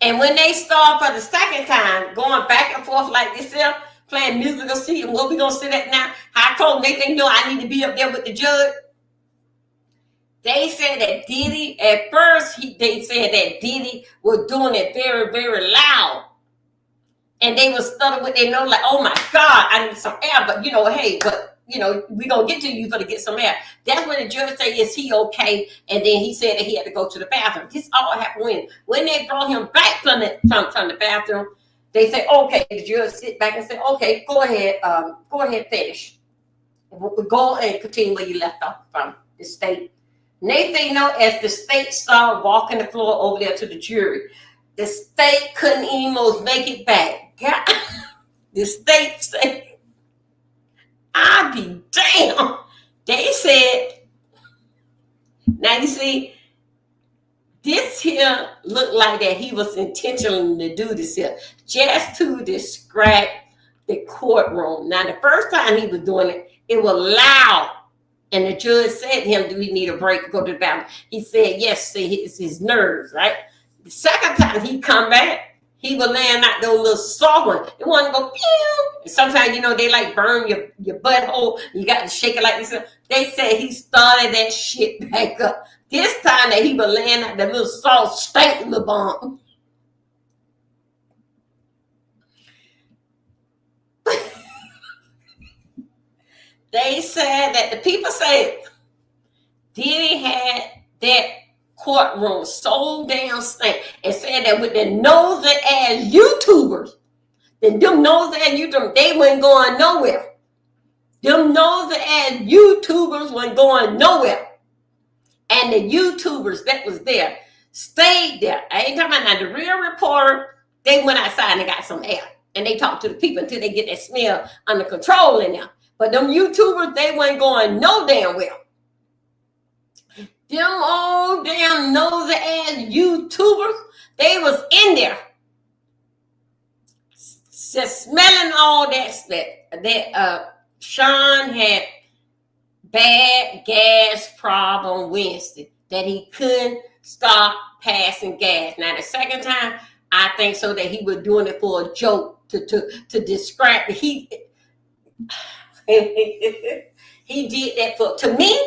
And when they start for the second time, going back and forth like this here, playing musical seat, and what we gonna sit at now? How come they think, no, I need to be up there with the judge? They said that Diddy, at first, they said that Diddy was doing it very, very loud. And they were stuttering with their nose like, oh my God, I need some air. But, hey, we going to get to you for to get some air. That's when the judge said, is he okay? And then he said that he had to go to the bathroom. This all happened when they brought him back from the bathroom. They said, okay, the judge sit back and said, okay, go ahead, finish. Go and continue where you left off from the state. Next thing you know, as the state started walking the floor over there to the jury, the state couldn't even make it back. God, the state said, I'll be damned. They said, now you see, this here looked like that he was intentionally to do this here, just to distract the courtroom. Now, the first time he was doing it, it was loud. And the judge said to him, do we need a break? Go to the bathroom. He said, yes, see, it's his nerves, right? The second time he come back, he was laying out those little soft ones. It wanted to go, pew. And sometimes, they like burn your butthole. You got to shake it like this. They said he started that shit back up. This time that he was laying out the little soft, stank little bomb. They said that the people said Diddy had that courtroom so damn stank and said that with the nosy ass YouTubers, them nosy ass YouTubers, they weren't going nowhere. Them nosy ass YouTubers weren't going nowhere. And the YouTubers that was there stayed there. I ain't talking about now, the real reporter, they went outside and they got some air. And they talked to the people until they get that smell under control in there. But them YouTubers, they weren't going no damn well. Them old damn nosy ass YouTubers, they was in there. Just smelling all that Sean had bad gas problem Wednesday, that he couldn't stop passing gas. Now, the second time, I think so that he was doing it for a joke to describe. He did that to me,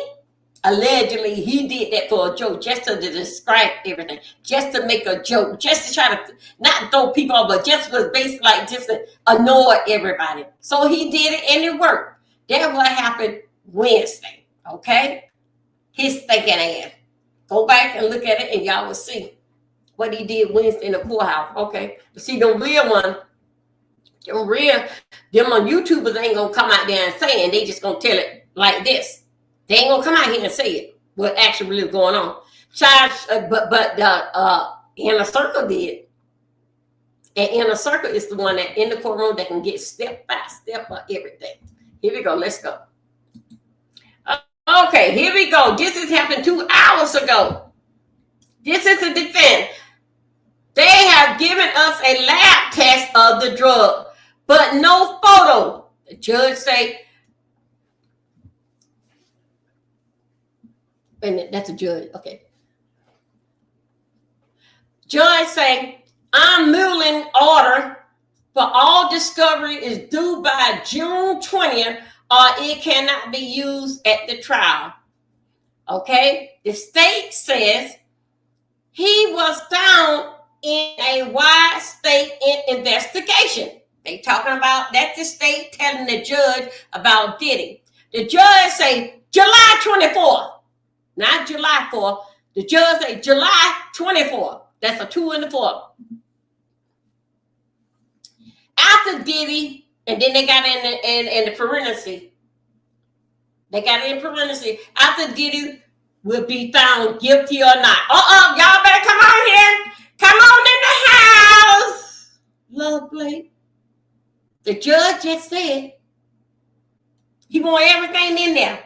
allegedly, he did that for a joke, just to describe everything, just to make a joke, just to try to not throw people off, but just was basically like just to annoy everybody. So he did it and it worked. That's what happened Wednesday, okay? His stinking ass. Go back and look at it and y'all will see what he did Wednesday in the courthouse, okay? But see, them real ones, them on YouTubers ain't gonna come out there and say it. They just gonna tell it like this. They ain't gonna come out here and say it. What actually really going on? But the Inner Circle did. And Inner Circle is the one that in the courtroom that can get step by step of everything. Here we go. Let's go. Okay, here we go. This has happened 2 hours ago. This is the defense. They have given us a lab test of the drug, but no photo. The judge say, and that's a judge, okay. Judge say, I'm ruling order for all discovery is due by June 20th or it cannot be used at the trial. Okay? The state says he was found in a wide state investigation. They talking about that's the state telling the judge about Diddy. The judge say July 24th. not July 4th. The judge said July 24th. That's a 2 and a 4. After Diddy, and then they got in the parenthesis. They got it in parenthesis. After Diddy will be found guilty or not. Y'all better come on here. Come on in the house. Lovely. The judge just said he want everything in there.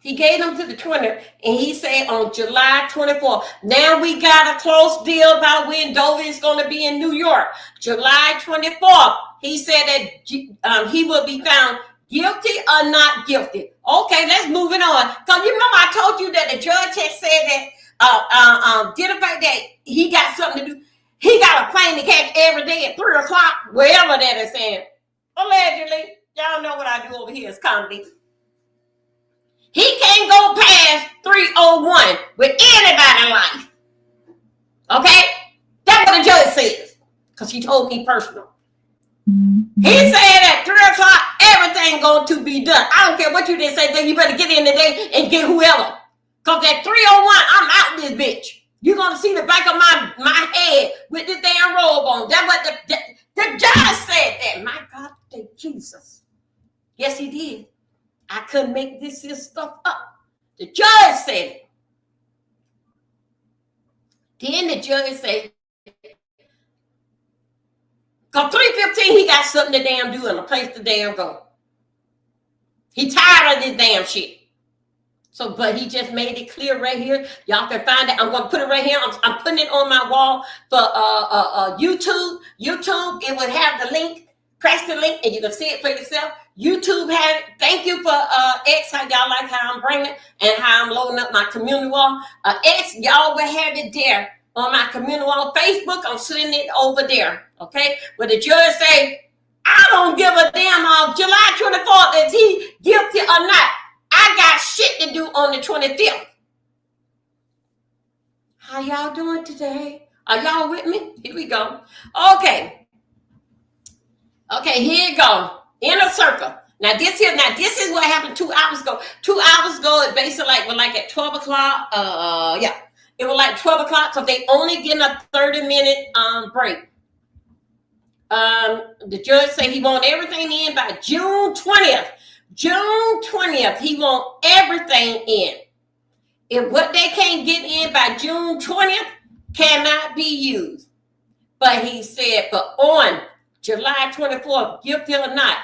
He gave them to the 20th, and he said on July 24th. Now we got a close deal about when Dovey is going to be in New York. July 24th, he said that he will be found guilty or not guilty. Okay, let's move it on. Because you remember I told you that the judge had said that did the fact that he got something to do. He got a plane to catch every day at 3 o'clock, wherever that is saying. Allegedly. Y'all know what I do over here is comedy. He can't go past 3:01 with anybody in life. Okay? That's what the judge says. Because he told me personal. He said at 3 o'clock, everything going to be done. I don't care what you did say, then you better get in today and get whoever. Because at 3:01, I'm out this bitch. You're going to see the back of my head with this damn robe on. That's what the judge said that. My God, thank Jesus. Yes, he did. I couldn't make this stuff up. The judge said it. Then the judge said, because 3:15, he got something to damn do and a place to damn go. He tired of this damn shit. So, but he just made it clear right here. Y'all can find it. I'm going to put it right here. I'm putting it on my wall for YouTube. YouTube, it will have the link. Press the link and you can see it for yourself. YouTube has it. Thank you for X, how y'all like how I'm bringing it and how I'm loading up my community wall. X, y'all will have it there on my community wall. Facebook, I'm sending it over there. Okay? But the judge say, I don't give a damn on July 24th is he guilty or not. I got shit to do on the 25th. How y'all doing today? Are y'all with me? Here we go. Okay. Okay, here you go. Inner circle. Now this is what happened 2 hours ago. 2 hours ago, it basically like at 12 o'clock. Yeah. It was like 12 o'clock because they only getting a 30-minute break. The judge said he want everything in by June 20th. June 20th, he want everything in. If what they can't get in by June 20th cannot be used. But he said, but on July 24th, guilty or not,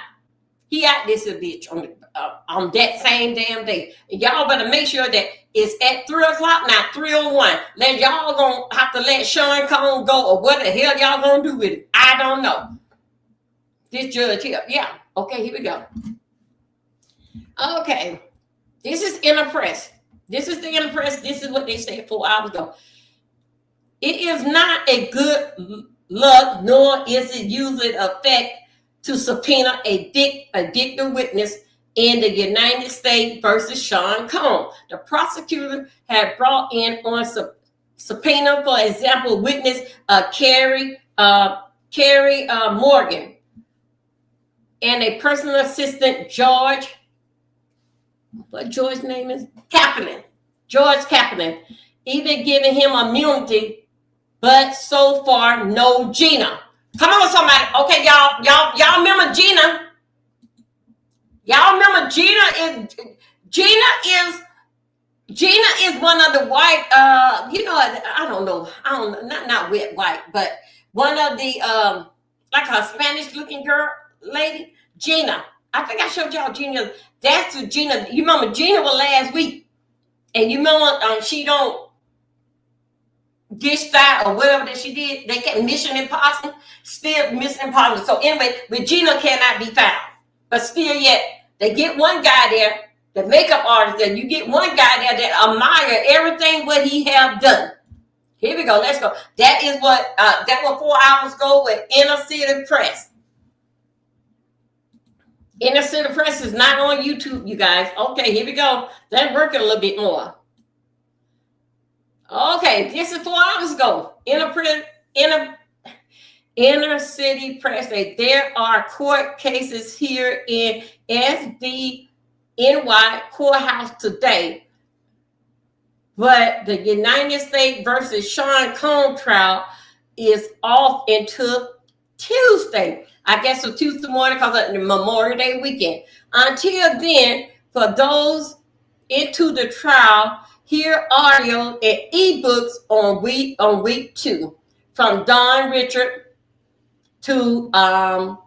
he out this bitch on that same damn day. And y'all better make sure that it's at 3 o'clock, not 3:01. Then y'all gonna have to let Sean Cone go, or what the hell y'all gonna do with it? I don't know. This judge here. Yeah. Okay, here we go. Okay. This is inner press. This is the inner press. This is what they said 4 hours ago. It is not a good look, nor is it usually effect to subpoena a addicted witness in the United States versus Sean Cone. The prosecutor had brought in on subpoena, for example, witness Carrie Morgan and a personal assistant, George. What George's name is? Kaplan. George Kaplan. Even giving him immunity, but so far no Gina. Come on, somebody. Okay, y'all remember Gina? Y'all remember Gina is one of the white. I don't know. Not white, but one of the like a Spanish-looking girl lady, Gina. I think I showed y'all Gina. That's who Gina. You remember Gina was last week, and you remember she don't dish that or whatever that she did. They kept Mission Impossible, still Mission Impossible. So anyway, with Gina cannot be found, but still yet they get one guy there, the makeup artist, and you get one guy there that admire everything what he have done. Here we go. Let's go. That is what that was 4 hours ago with Inner City Press. Inner City Press is not on YouTube, you guys. Okay, here we go. Let's work it a little bit more. Okay, this is 4 hours ago. Inner City Press. There are court cases here in SDNY courthouse today. but the United States versus Sean Combs trial is off until Tuesday. I guess so Tuesday morning because of the Memorial Day weekend. Until then, for those into the trial, hear audio and ebooks on week 2 from Don Richard to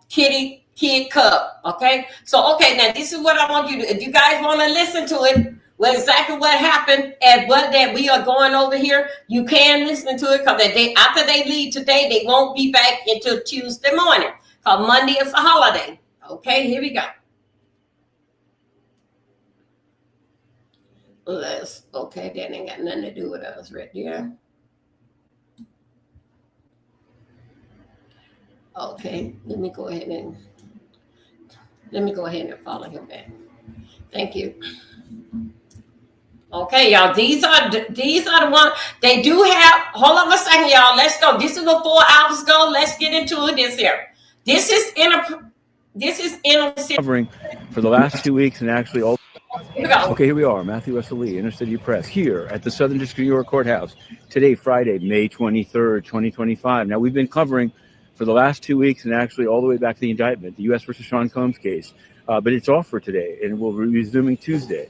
Kid Cup. Okay, so now this is what I want you to. If you guys want to listen to it, well, exactly what happened and what that we are going over here, you can listen to it because after they leave today, they won't be back until Tuesday morning. Because Monday is a holiday. Okay, here we go. That ain't got nothing to do with us right there. Okay, let me go ahead and follow him back. Thank you. Okay, y'all. These are the ones they do have. Hold on a second, y'all. Let's go. This is before hours ago. Let's get into it. This is covering for the last 2 weeks and actually all. Okay, here we are, Matthew Russell Lee, Inner City Press, here at the Southern District of New York Courthouse. Today, Friday, May 23rd, 2025. Now, we've been covering for the last 2 weeks and actually all the way back to the indictment, the U.S. versus Sean Combs case. But it's off for today, and we'll be resuming Tuesday.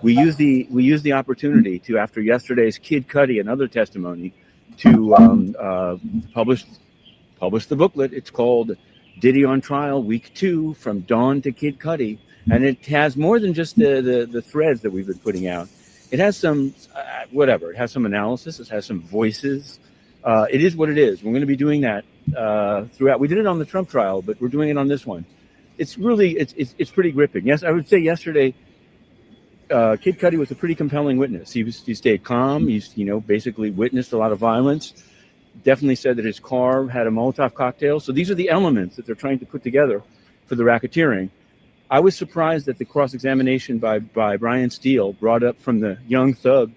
We use the opportunity to, after yesterday's Kid Cudi and other testimony, to publish the booklet. It's called Diddy on Trial, Week 2, From Dawn to Kid Cudi. And it has more than just the threads that we've been putting out. It has some, It has some analysis. It has some voices. It is what it is. We're going to be doing that throughout. We did it on the Trump trial, but we're doing it on this one. It's really, it's pretty gripping. Yes, I would say yesterday, Kid Cudi was a pretty compelling witness. He stayed calm. He's, basically witnessed a lot of violence. Definitely said that his car had a Molotov cocktail. So these are the elements that they're trying to put together for the racketeering. I was surprised that the cross-examination by Brian Steele brought up from the young thug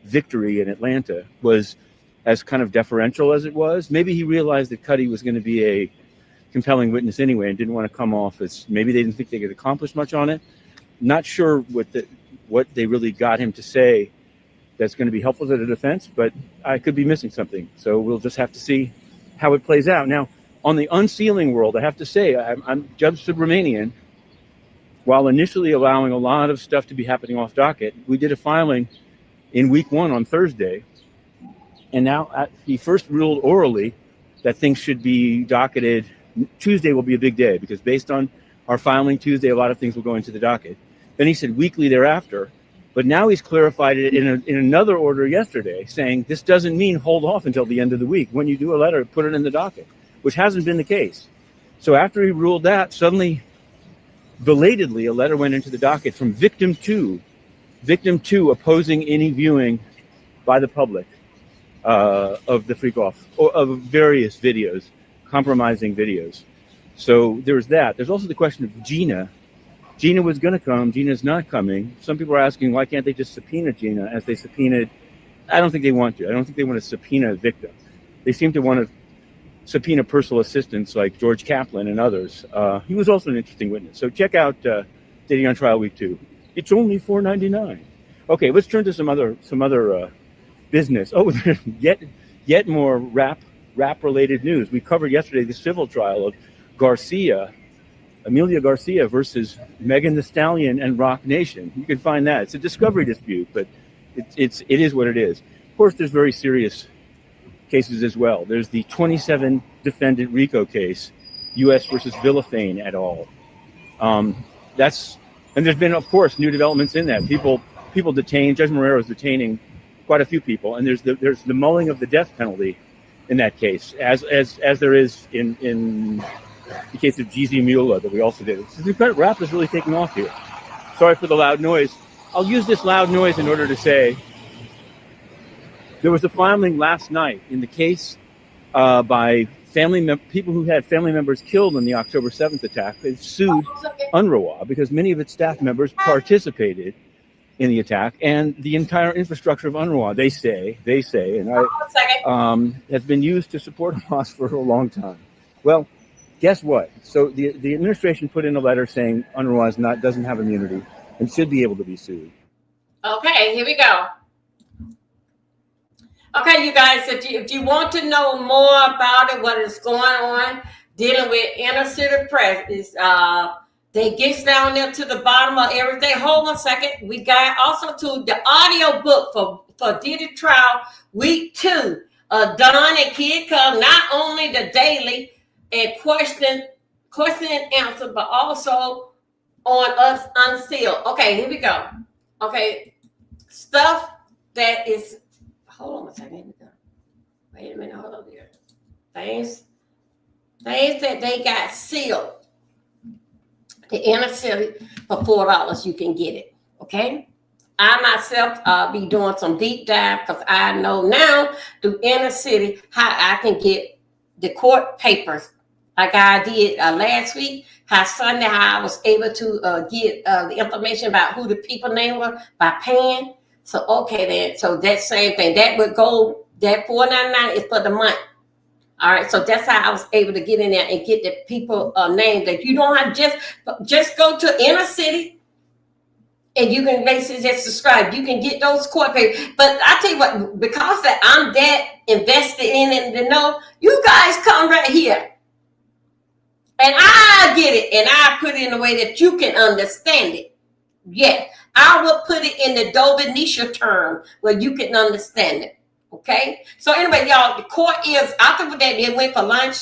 victory in Atlanta was as kind of deferential as it was. Maybe he realized that Cudi was going to be a compelling witness anyway and didn't want to come off as, maybe they didn't think they could accomplish much on it. Not sure what they really got him to say that's going to be helpful to the defense, but I could be missing something. So we'll just have to see how it plays out. Now, on the unsealing world, I have to say, I'm Judge Subramanian. While initially allowing a lot of stuff to be happening off docket, we did a filing in week 1 on Thursday. And now he first ruled orally that things should be docketed. Tuesday will be a big day because based on our filing Tuesday, a lot of things will go into the docket. Then he said weekly thereafter. But now he's clarified it in another order yesterday, saying this doesn't mean hold off until the end of the week. When you do a letter, put it in the docket, which hasn't been the case. So after he ruled that, suddenly, belatedly, a letter went into the docket from victim 2 opposing any viewing by the public of the freak off or of various videos, compromising videos. So there's that. There's also the question of Gina. Gina was going to come. Gina's not coming. Some people are asking, why can't they just subpoena Gina as they subpoenaed? I don't think they want to. I don't think they want to subpoena a victim. They seem to want to subpoena personal assistants like George Kaplan and others. He was also an interesting witness. So check out Diddy on Trial Week 2. It's only $4.99. Okay, let's turn to some other business. Oh, yet more rap related news. We covered yesterday the civil trial of Amelia Garcia versus Megan Thee Stallion and Rock Nation. You can find that. It's a discovery dispute, but it is what it is. Of course, there's very serious cases as well. There's the 27 defendant RICO case, U.S. versus Villafane et al. And there's been, of course, new developments in that. People detained. Judge Morero is detaining quite a few people, and there's the mulling of the death penalty in that case, as there is in the case of Jeezy Mula that we also did. Rap is really taking off here. Sorry for the loud noise. I'll use this loud noise in order to say there was a filing last night in the case by people who had family members killed in the October 7th attack. They sued UNRWA because many of its staff members participated in the attack, and the entire infrastructure of UNRWA, they say, has been used to support Hamas for a long time. Well, guess what? So the administration put in a letter saying UNRWA doesn't have immunity and should be able to be sued. Okay, here we go. Okay, you guys, if you want to know more about it, what is going on, dealing with inner city press, is they get down there to the bottom of everything. Hold on a second. We got also to the audio book for Diddy trial week 2. Don and Kid Cub, not only the daily and question and answer, but also on Us Unsealed. Okay, here we go. Okay, stuff that is. Hold on a second. Here we go. Wait a minute. Hold on here. Things that they got sealed. The inner city for $4 you can get it. Okay. I myself be doing some deep dive because I know now through inner city how I can get the court papers like I did last week. How Sunday how I was able to get the information about who the people name were by paying. So okay then. So that same thing that would go. That $4.99 is for the month. All right, so that's how I was able to get in there and get the people names. That you don't have just go to inner city, and you can basically just subscribe. You can get those court papers. But I tell you what, because that I'm that invested in it to know, you guys come right here, and I get it, and I put it in a way that you can understand it. Yeah, I will put it in the Dovenisha term where you can understand it. Okay, so anyway, y'all, the court is after that they went for lunch,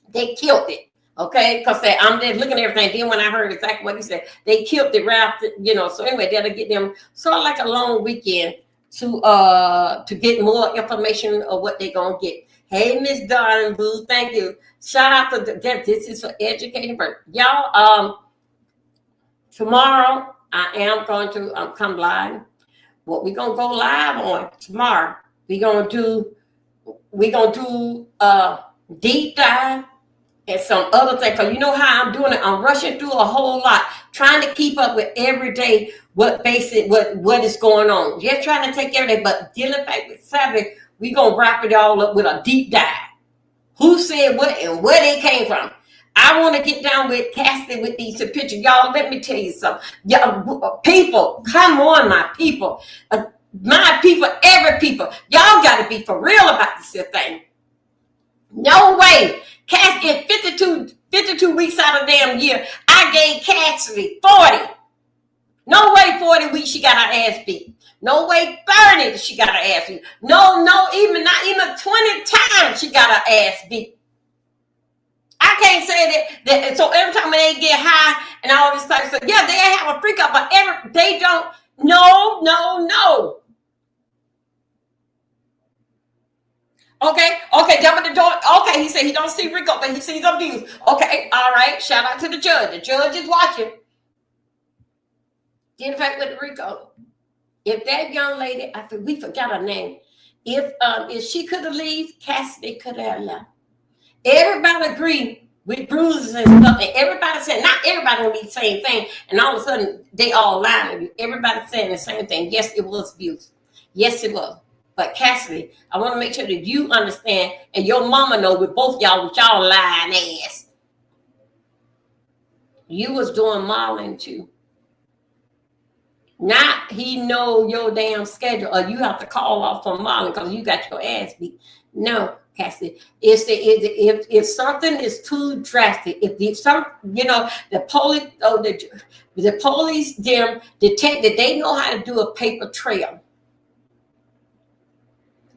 they killed it. Okay, because I'm there looking at everything. Then when I heard exactly what he said, they killed it right after, So anyway, that'll get them sort of like a long weekend to get more information of what they're gonna get. Hey, Miss Darling Boo, thank you. Shout out to that. This is for educating, but y'all. Tomorrow I am going to come live. What we're gonna go live on tomorrow? We're gonna do deep dive and some other things. Cause you know how I'm doing it. I'm rushing through a whole lot, trying to keep up with every day what is going on. Just trying to take everything, but dealing back with Saturday, we're gonna wrap it all up with a deep dive. Who said what and where they came from? I want to get down with Cassie with these pictures. Y'all, let me tell you something. Y'all, people, come on, my people. Every people. Y'all got to be for real about this thing. No way. Cassie, in 52 weeks out of the damn year, I gave Cassidy 40. No way 40 weeks she got her ass beat. No way 30 she got her ass beat. No, not even 20 times she got her ass beat. I can't say that. So every time they get high and all this type of stuff, yeah, they have a freak out, but they don't. No. Okay. Okay, he said he don't see Rico, but he sees abuse. Okay, all right. Shout out to the judge. The judge is watching. In fact, with Rico, if that young lady, we forgot her name. If she could have left, Cassidy could have left. Everybody agree with bruises and stuff, and everybody said, not everybody will be the same thing, and all of a sudden they all lying to you. Everybody saying the same thing. Yes, it was abuse. Yes, it was. But Cassidy, I want to make sure that you understand, and your mama know with both y'all, with y'all lying ass. You was doing modeling too. Not he know your damn schedule, or you have to call off from modeling because you got your ass beat. No, Cassie, if something is too drastic, the police, them detective, they know how to do a paper trail.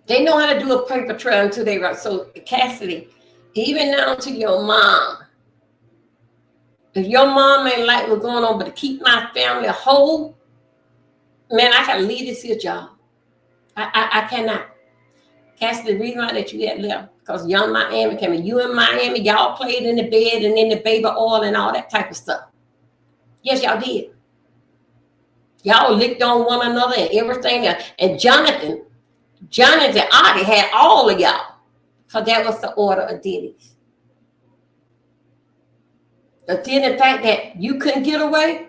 They know how to do a paper trail until they run. So Cassidy, even down to your mom, if your mom ain't like what's going on, but to keep my family whole, man, I can leave this here job. I cannot. Cassidy, the reason why that you had left, because Young Miami came in. You in Miami, y'all played in the bed and in the baby oil and all that type of stuff. Yes, y'all did. Y'all licked on one another and everything. And Jonathan Adi had all of y'all, because that was the order of Diddy's. But then the fact that you couldn't get away,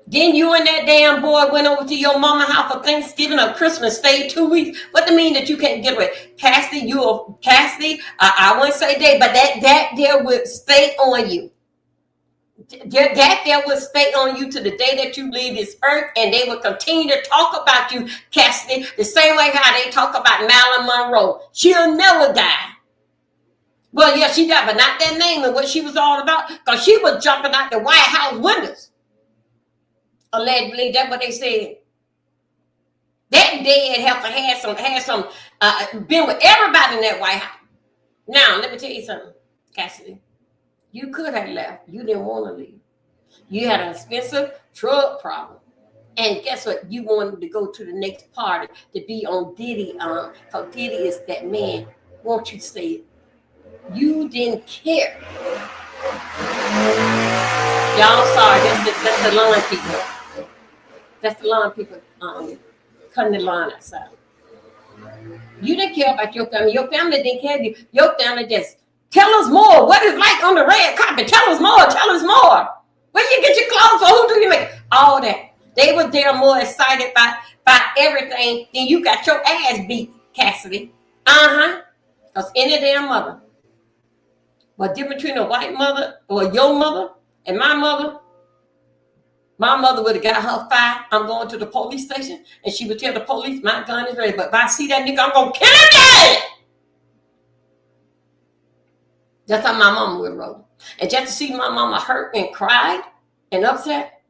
then you and that damn boy went over to your mama's house for Thanksgiving or Christmas, stayed 2 weeks. What do you mean that you can't get away? Cassidy, I wouldn't say day, but that there would stay on you. That there will stay on you to the day that you leave this earth, and they will continue to talk about you, Cassidy, the same way how they talk about Marilyn Monroe. She'll never die. Well, yeah, she died, but not that name and what she was all about, because she was jumping out the White House windows. Allegedly, that's what they said. That dead heifer had some been with everybody in that White House. Now, let me tell you something, Cassidy. You could have left. You didn't want to leave. You had an expensive drug problem. And guess what? You wanted to go to the next party to be on Diddy. Because Diddy is that man. Won't you say it? You didn't care. Y'all sorry. That's the lawn people. That's the lawn people cutting the lawn outside. You didn't care about your family. Your family didn't care. Your family just... Tell us more. What is like on the red carpet? Tell us more. Tell us more. Where you get your clothes from? Who do you make? All that. They were there more excited by everything than you got your ass beat, Cassidy. Because any damn mother. But difference between a white mother or your mother and my mother would have got her fired. I'm going to the police station, and she would tell the police, my gun is ready. But if I see that nigga, I'm going to kill him dead. That's how my mama would roll. And just to see my mama hurt and cried and upset,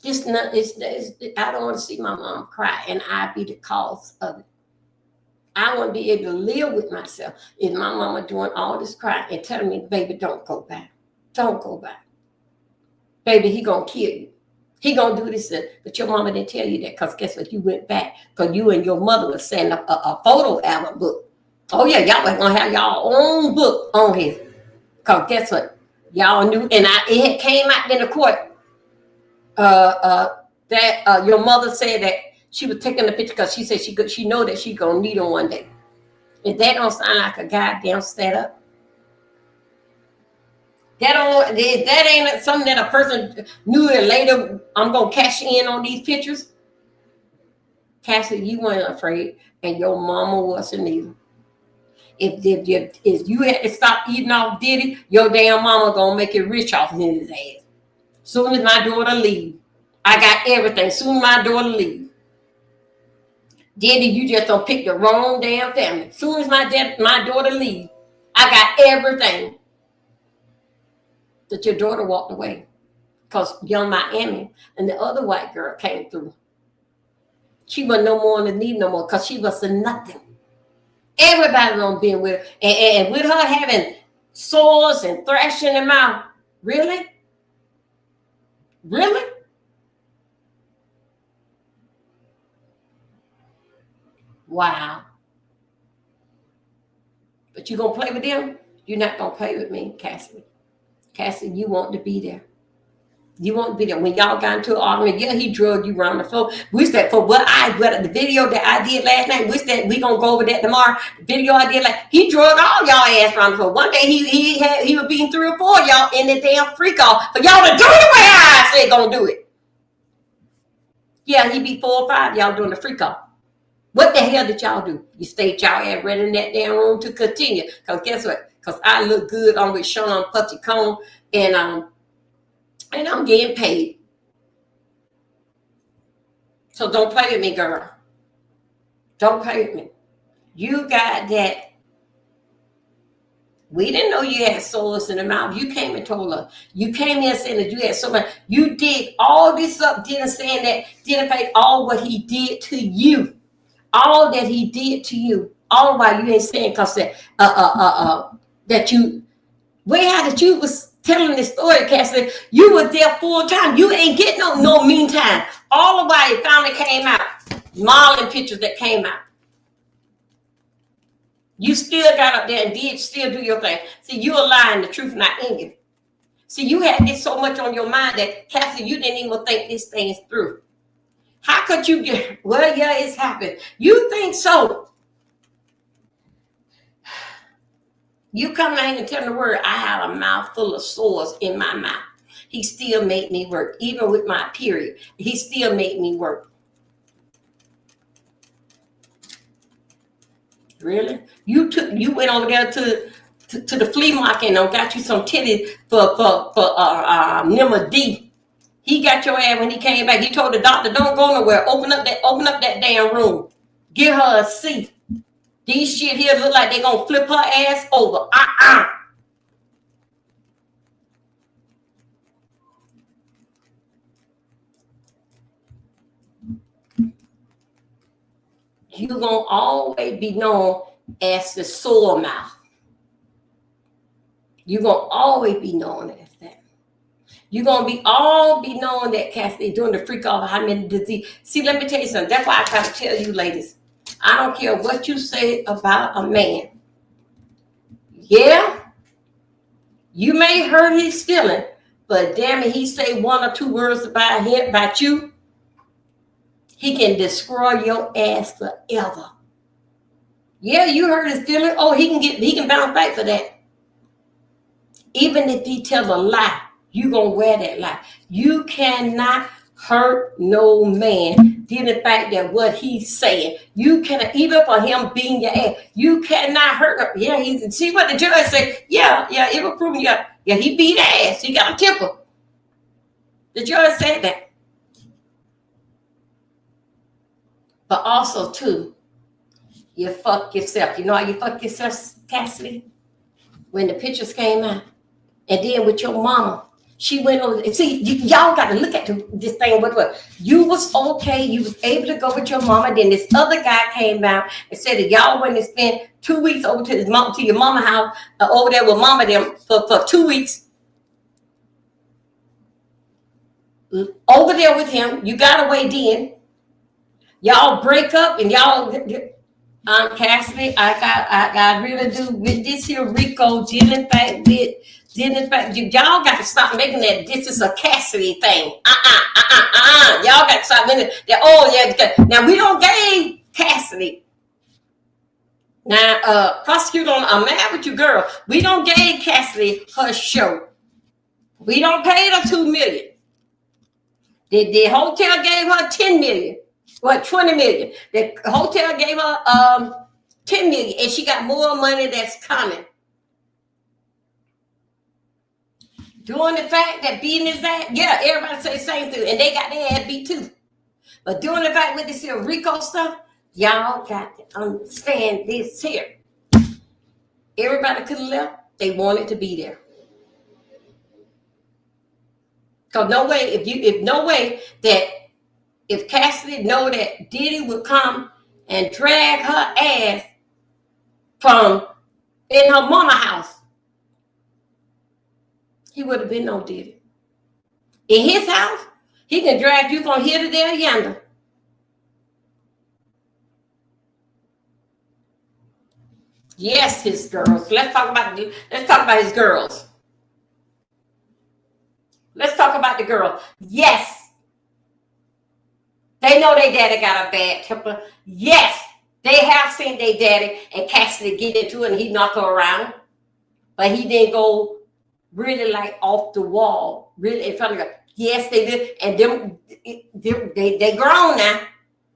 I don't want to see my mom cry, and I be the cause of it. I want to be able to live with myself. If my mama doing all this crying and telling me, baby, don't go back. Don't go back. Baby, he going to kill you. He going to do this. But your mama didn't tell you that, because guess what? You went back because you and your mother was setting up a photo album book. Oh, yeah, y'all was going to have y'all own book on here. Because guess what? Y'all knew, and it came out in the court that your mother said that she was taking the picture because she said she know that she going to need them one day. If that don't sound like a goddamn setup, that ain't something that a person knew that later I'm going to cash in on these pictures. Cassie, you weren't afraid, and your mama wasn't either. If you had to stop eating off Diddy, your damn mama gonna make it rich off his ass. Soon as my daughter leave, I got everything. Soon as my daughter leave, Diddy, you just don't pick the wrong damn family. Soon as my daughter leave, I got everything. That your daughter walked away, cause Young Miami and the other white girl came through. She wasn't no more in the need no more, cause she was a nothing. Everybody done been with her. And with her having sores and thrashing in the mouth. Really? Really? Wow. But you going to play with them? You're not going to play with me, Cassie. Cassie, you want to be there. You won't be there. When y'all got into an argument, yeah, he drugged you around the floor. Wish that for the video that I did last night, wish that we gonna go over that tomorrow. The video I did, like, he drugged all y'all ass around the floor. One day he was beating 3 or 4 y'all in the damn freak off for y'all to do it the way I said gonna do it. Yeah, he beat 4 or 5 y'all doing the freak off. What the hell did y'all do? You stayed y'all at right in that damn room to continue. Cause guess what? Cause I look good on with Sean Putty Cone and I'm getting paid. So don't play with me, girl. Don't play with me. You got that. We didn't know you had sores in the mouth. You came and told us. You came here saying that you had so much. You did all this up, didn't pay all what he did to you. All that he did to you. All while you ain't saying because that you, way out that you was telling this story, Cassie, you were there full time. You ain't getting no meantime. All the while it finally came out. Modeling pictures that came out. You still got up there and did still do your thing. See, you are lying, the truth not in you. See, you had this so much on your mind that, Cassie, you didn't even think this thing through. How could you get, well, yeah, it's happened. You think so. You come out and tell the word, I had a mouth full of sores in my mouth. He still made me work. Even with my period, he still made me work. Really? You went over there to to the flea market and got you some titties for Nimma D. He got your ass when he came back. He told the doctor, don't go nowhere. Open up that damn room. Give her a seat. These shit here look like they gonna flip her ass over. You're gonna always be known as the sore mouth. You're gonna always be known as that. You're gonna be known that Cassidy doing the freak off how many disease. See, let me tell you something. That's why I try to tell you, ladies. I don't care what you say about a man. Yeah, you may hurt his feeling, but damn it, he say one or two words about you, he can destroy your ass forever. Yeah, you hurt his feeling. Oh, he can bounce back for that. Even if he tell a lie, you gonna wear that lie. You cannot hurt no man due to the fact that what he's saying. You cannot, even for him being your ass, you cannot hurt him. Yeah, see what the judge said. Yeah, it will prove you. Yeah, he beat ass. He got a temper. The judge said that. But also too, you fuck yourself. You know how you fuck yourself, Cassidy? When the pictures came out. And then with your mama, she went over. See, y'all got to look at this thing. What? You was okay. You was able to go with your mama. Then this other guy came out and said that y'all went to spend 2 weeks over to your mama house, over there with mama them for 2 weeks. Over there with him. You got away then. Y'all break up and y'all... Cassidy, I really do with this here Rico dealing back with y'all got to stop making that this is a Cassidy thing. Y'all got to stop making that. Oh yeah, now we don't game Cassidy. Now prosecutor, I'm mad with you, girl. We don't game Cassidy her show. We don't pay her $2 million. The hotel gave her $10 million. What, 20 million? The hotel gave her 10 million, and she got more money that's coming. Doing the fact that beating his ass, yeah, everybody say the same thing, and they got their ass beat too. But doing the fact with this here Rico stuff, y'all got to understand this here. Everybody could have left. They wanted to be there. Cause no way, if Cassidy know that Diddy would come and drag her ass from in her mama house, he would have been no Diddy. In his house, he can drag you from here to there, yonder. Yes, his girls. Let's talk about his girls. Let's talk about the girl. Yes. They know their daddy got a bad temper. Yes, they have seen their daddy and Cassidy get into it and he knock her around. But he didn't go really like off the wall, really in front of her. Yes, they did. And they grown now.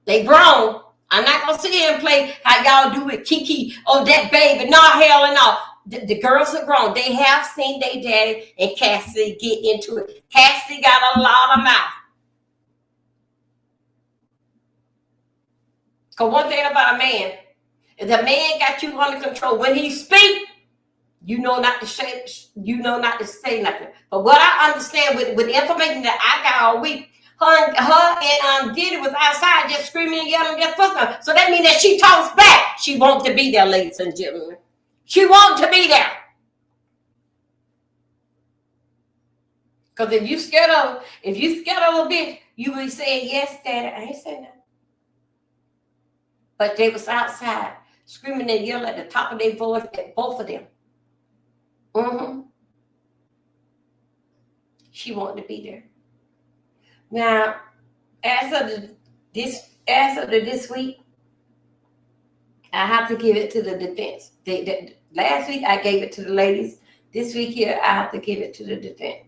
They grown. I'm not going to sit here and play how y'all do with Kiki. Oh, that baby. No, hell and no. The girls are grown. They have seen their daddy and Cassidy get into it. Cassidy got a lot of mouth. Because one thing about a man, if the man got you under control, when he speak, you know not to say, nothing. But what I understand with the information that I got all week, her and Diddy was outside just screaming and yelling, just fucking. So that means that she talks back. She wants to be there, ladies and gentlemen. She wants to be there. Because if you scared of a bitch, you will say, yes, daddy. I ain't saying that. But they was outside screaming and yelling at the top of their voice at both of them. She wanted to be there. Now, as of this week, I have to give it to the defense. Last week I gave it to the ladies. This week here I have to give it to the defense.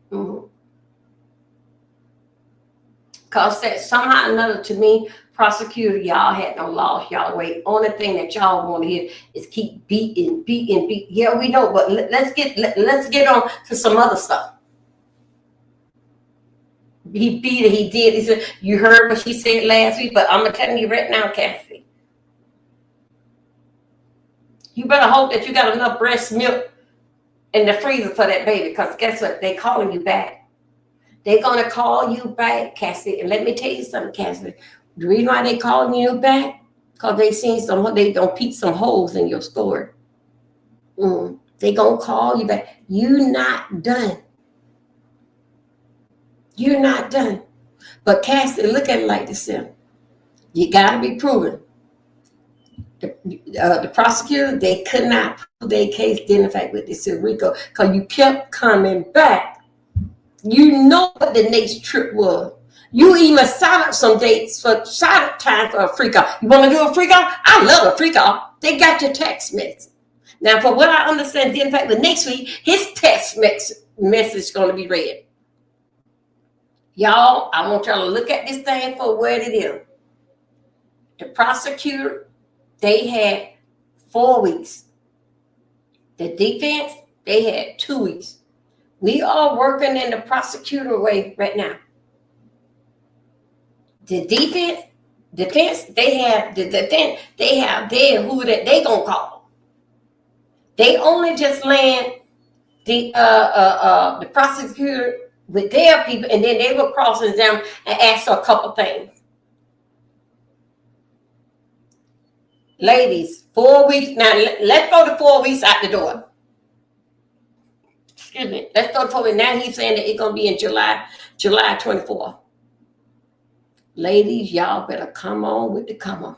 Because that somehow or another, to me, prosecutor, y'all had no loss y'all way. Only thing that y'all want to hear is keep beating. Yeah, we know, but let's get on to some other stuff. He beat her, he did. He said, you heard what she said last week, but I'm gonna tell you right now, Cassie. You better hope that you got enough breast milk in the freezer for that baby, because guess what? They calling you back. They're gonna call you back, Cassie. And let me tell you something, Cassie. The reason why they calling you back, because they seen they gonna peep some holes in your story. They gonna call you back. You not done. You're not done. But Cassie, look at it like this here. You gotta be proven. The prosecutor, they could not prove their case, in fact, with this RICO, because you kept coming back. You know what the next trip was. You even signed up some dates for time for a freak off. You want to do a freak off? I love a freak off. They got your text message. Now, for what I understand, in fact, the next week, his text message is going to be read. Y'all, I want y'all to look at this thing for what it is. The prosecutor, they had 4 weeks. The defense, they had 2 weeks. We are working in the prosecutor way right now. The defense, they have who that they gonna call. They only just land the prosecutor with their people, and then they will cross them and ask her a couple things. Ladies, 4 weeks. Now, let's go to 4 weeks out the door. Excuse me. Let's go to 4 weeks. Now he's saying that it's going to be in July 24th. Ladies, y'all better come on with the come on.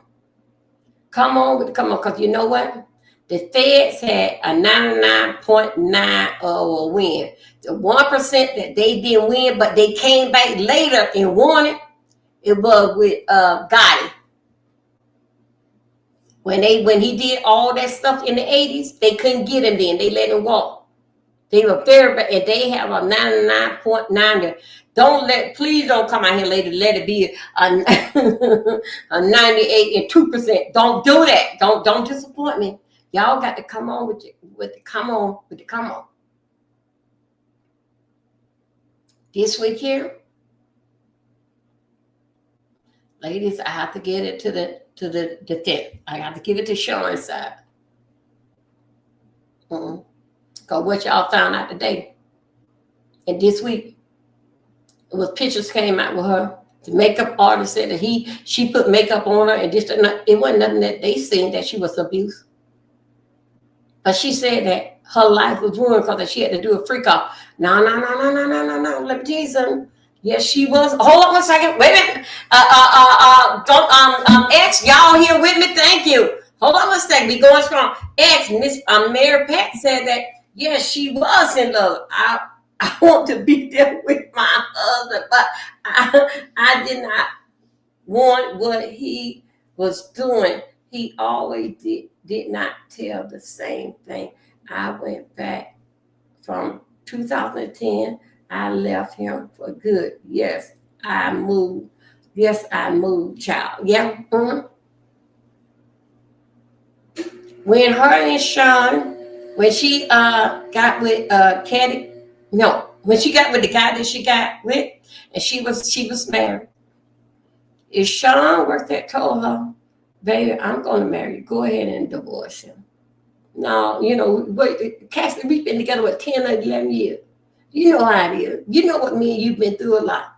Come on with the come on, because you know what? The Feds had a 99.9 of a win. The 1% that they didn't win, but they came back later and won it, it was with Gotti. When he did all that stuff in the 80s, they couldn't get him then. They let him walk. They were very, and they have a 99.9. Please don't come out here later. Let it be a 98 and 2%. Don't do that. Don't disappoint me. Y'all got to come on with the come on. This week here, ladies, I have to get it to the defense. I have to give it to Sean's side. Because what y'all found out today, and this week, it was pictures came out with her. The makeup artist said that she put makeup on her, and it wasn't nothing that they seen that she was abused. But she said that her life was ruined because she had to do a freak off. No. Let me tell you something. Yes, she was. Hold on one second. Wait a minute. X, y'all here with me? Thank you. Hold on one second. We going strong. X, Miss Mary Pat said that, yes, she was in love. I want to be there with my husband, but I did not want what he was doing. He always did not tell the same thing. I went back from 2010. I left him for good. Yes, I moved. Yes, I moved, child. Yeah. When her and Sean, when she got with when she got with the guy that she got with, and she was married. If Sean worked that told her, baby, I'm going to marry you. Go ahead and divorce him. No, Cassie, we've been together for 10 or 11 years. You know how it is. You know what me and you've been through a lot.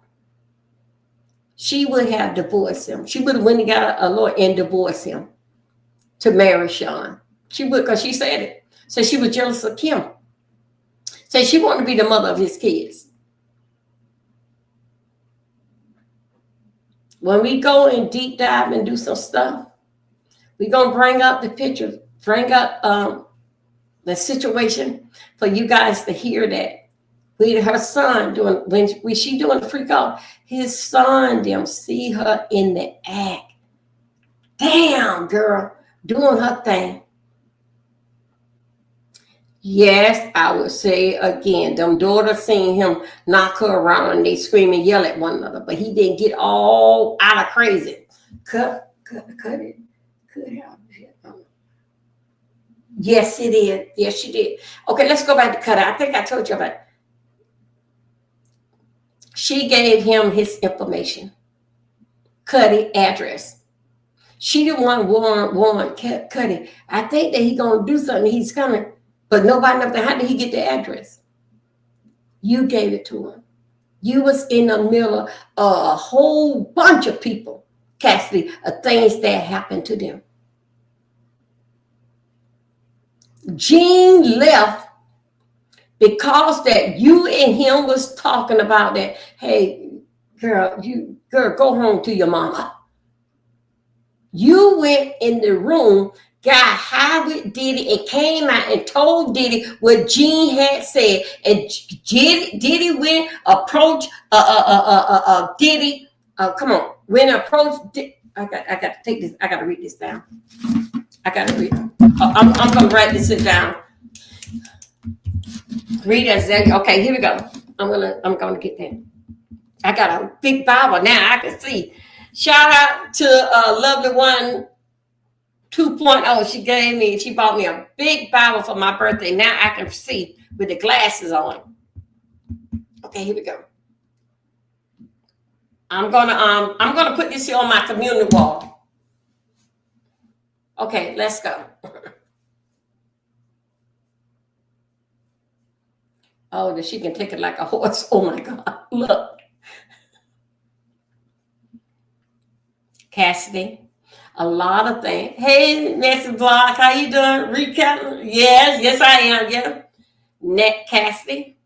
She would have divorced him. She would have went and got a lawyer and divorced him to marry Sean. She would, because she said it. So she was jealous of Kim. So she wanted to be the mother of his kids. When we go and deep dive and do some stuff, we're going to bring up the pictures, bring up the situation for you guys to hear that. With her son when she doing the freak off, his son them see her in the act. Damn, girl, doing her thing. Yes, I would say again, them daughters seen him knock her around and they scream and yell at one another, but he didn't get all out of crazy. Cut it. Yes, it is. Yes, she did. Okay, let's go back to cut it. I think I told you about it. She gave him his information, Cuddy address. She didn't want warn Cuddy. I think that he's gonna do something. He's coming, but nobody knows. How did he get the address? You gave it to him. You was in the middle of a whole bunch of people, Cassidy, of things that happened to them. Gene left because that you and him was talking about that. Hey, girl, go home to your mama. You went in the room, got high with Diddy, and came out and told Diddy what Gene had said. And Diddy went approach Diddy. Come on, when approached. I got to take this. I got to read this down. I got to read. I'm gonna write this down. Read it. Okay, here we go. I'm gonna get that. I got a big Bible now. I can see. Shout out to Lovely One 2.0. She bought me a big Bible for my birthday. Now I can see with the glasses on. Okay, here we go. I'm gonna put this here on my community wall. Okay, let's go. Oh, that she can take it like a horse. Oh my God, look. Cassidy, a lot of things. Hey, Nancy Block, how you doing? Recap? Yes, I am. Yeah. Net Cassidy.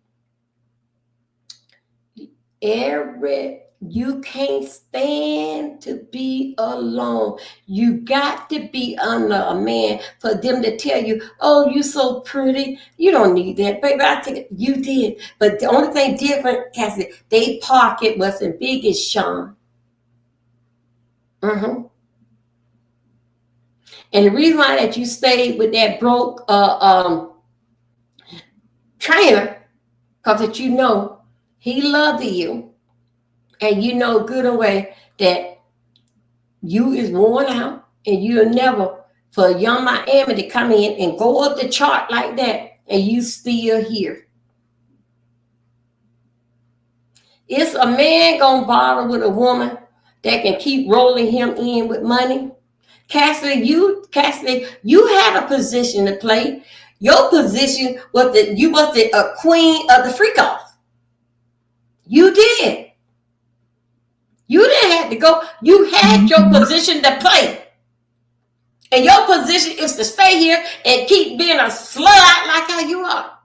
You can't stand to be alone. You got to be under a man for them to tell you, oh, you so pretty. You don't need that, baby. I think it. You did. But the only thing different, Cassidy, they pocket wasn't big as Sean. And the reason why that you stayed with that broke trainer, because that you know he loved you, and you know good and well that you is worn out, and you'll never for Young Miami to come in and go up the chart like that, and you still here. Is a man gonna bother with a woman that can keep rolling him in with money? Cassidy, you had a position to play. Your position was that you was the queen of the freak off. You did. You didn't have to go. You had your position to play. And your position is to stay here and keep being a slut like how you are.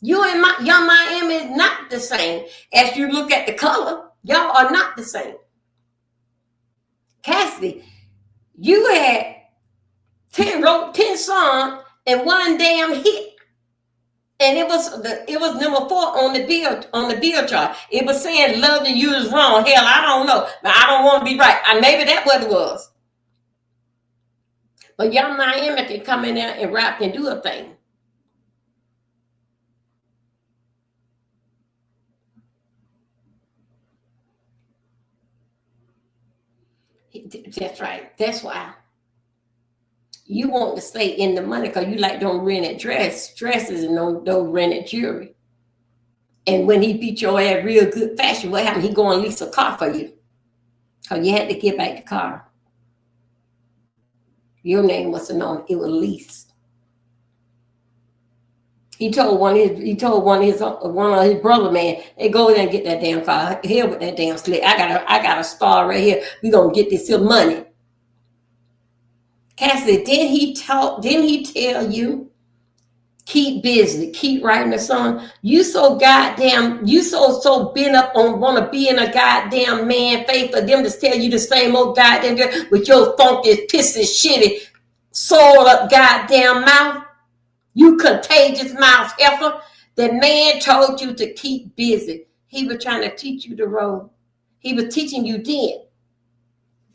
You and Young Miami is not the same. As you look at the color, y'all are not the same. Cassidy, you had 10 songs and one damn hit. And it was number 4 on the bill chart. It was saying loving you is wrong. Hell, I don't know. But I don't want to be right. Maybe that's what it was. But Young Miami can come in there and rap and do a thing. That's right. That's why. You want to stay in the money because you like them rented dresses and those rented jewelry. And when he beat your ass real good fashion, what happened? He go and lease a car for you. Because you had to get back the car. Your name wasn't on it. It was leased. He told one of his brother, man, hey, go there and get that damn car. Hell with that damn slick. I got a star right here. We gonna get this here money. Cassidy, didn't he tell you, keep busy, keep writing a song? You so bent up on want to be in a goddamn man face for them to tell you the same old goddamn girl with your funky, pissy, shitty, soiled up goddamn mouth. You contagious mouth heifer. The man told you to keep busy. He was trying to teach you the road. He was teaching you then.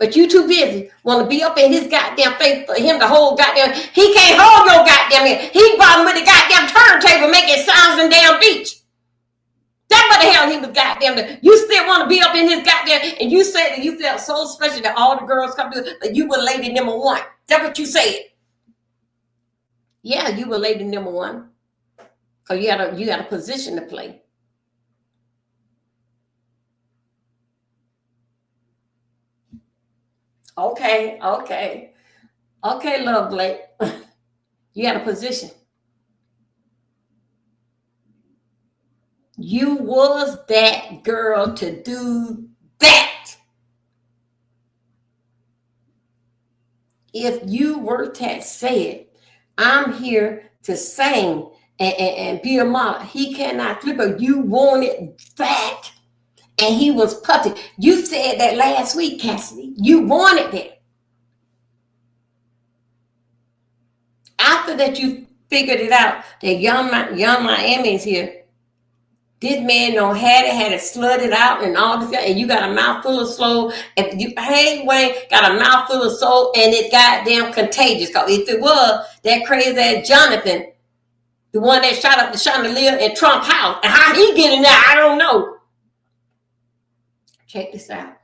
But you too busy. Want to be up in his goddamn face for him to hold goddamn. He can't hold your goddamn ear. He brought with the goddamn turntable making sounds and damn beats. That's what the hell he was goddamn. You still want to be up in his goddamn, and you said that you felt so special that all the girls come to, that you were lady number one. That's what you said. Yeah, you were lady number one. Because you had a position to play. Okay, love Blake. You had a position. You was that girl to do that. If you were to say it, I'm here to sing and be a model. He cannot flip her. You wanted that. And he was puffy. You said that last week, Cassidy. You wanted that. After that, you figured it out that young Miami is here. This man had it slutted out and all this, and you got a mouthful of soul. If you, hey Wayne, got a mouthful of soul, and it's goddamn contagious. Cause if it was that crazy ass Jonathan, the one that shot up the chandelier in Trump's house, and how he get in there, I don't know. Check this out.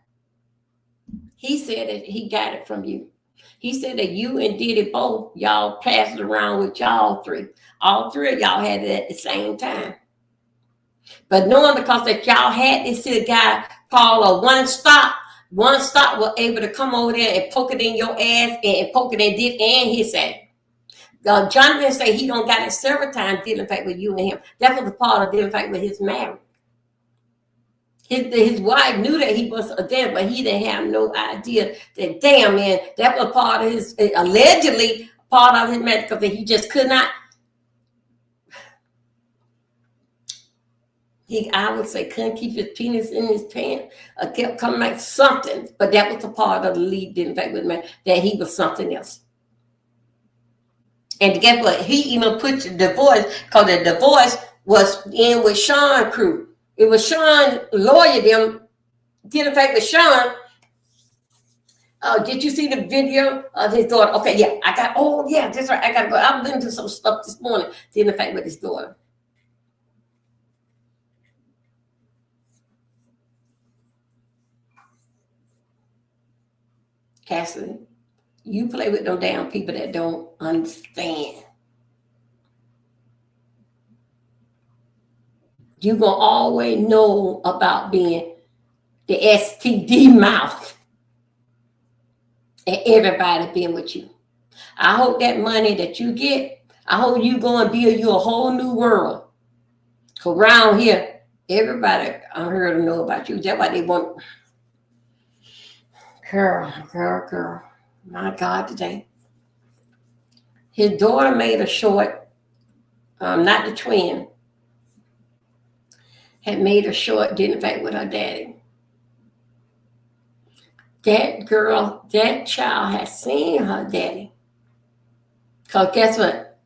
He said that he got it from you. He said that you and Diddy both, y'all passed it around with y'all three. All three of y'all had it at the same time. But knowing because that y'all had this guy called a one stop was able to come over there and poke it in your ass and poke it in Diddy and his ass. Jonathan say he don't got it several times dealing fact with you and him. That was a part of dealing fact with his marriage. His wife knew that he was a damn, but he didn't have no idea that damn man, that was part of his, allegedly part of his marriage, because he just could not. I would say, couldn't keep his penis in his pants, or kept coming like something, but that was a part of the lead, in fact, with man, that he was something else. And guess what? He even put the divorce, because the divorce was in with Sean's crew. It was Sean lawyer them, did in fact with Sean. Did you see the video of his daughter? Okay, yeah, that's right. I got to go. I've been to some stuff this morning, did in fact with his daughter. Cassidy, you play with them damn people that don't understand. You're going to always know about being the STD mouth and everybody being with you. I hope that money that you get, I hope you go and build you a whole new world. Around here, everybody I heard to know about you. That's why they want. Girl. My God, today. His daughter made a short, not the twin, had made a short, did in fact with her daddy. That girl, that child has seen her daddy. Because guess what?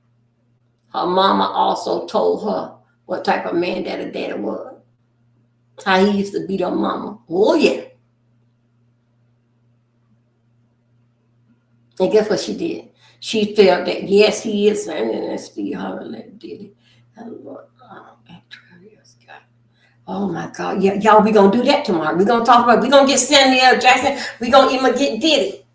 Her mama also told her what type of man that her daddy was. How he used to beat her mama. Oh, yeah. And guess what she did? She felt that, yes, he is sending and Steve Harlan did it. Oh my God. Yeah, y'all, we're going to do that tomorrow. We're going to talk about, we're going to get Samuel Jackson. We're going to even get Diddy.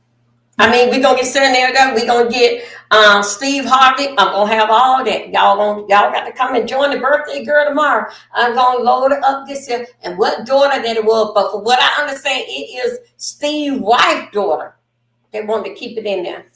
I mean, we're going to get Samuel Jackson. We're going to get Steve Harvey. I'm going to have all that. Y'all got to come and join the birthday girl tomorrow. I'm going to load it up this year. And what daughter that it was. But for what I understand, it is Steve's wife's daughter. They wanted to keep it in there.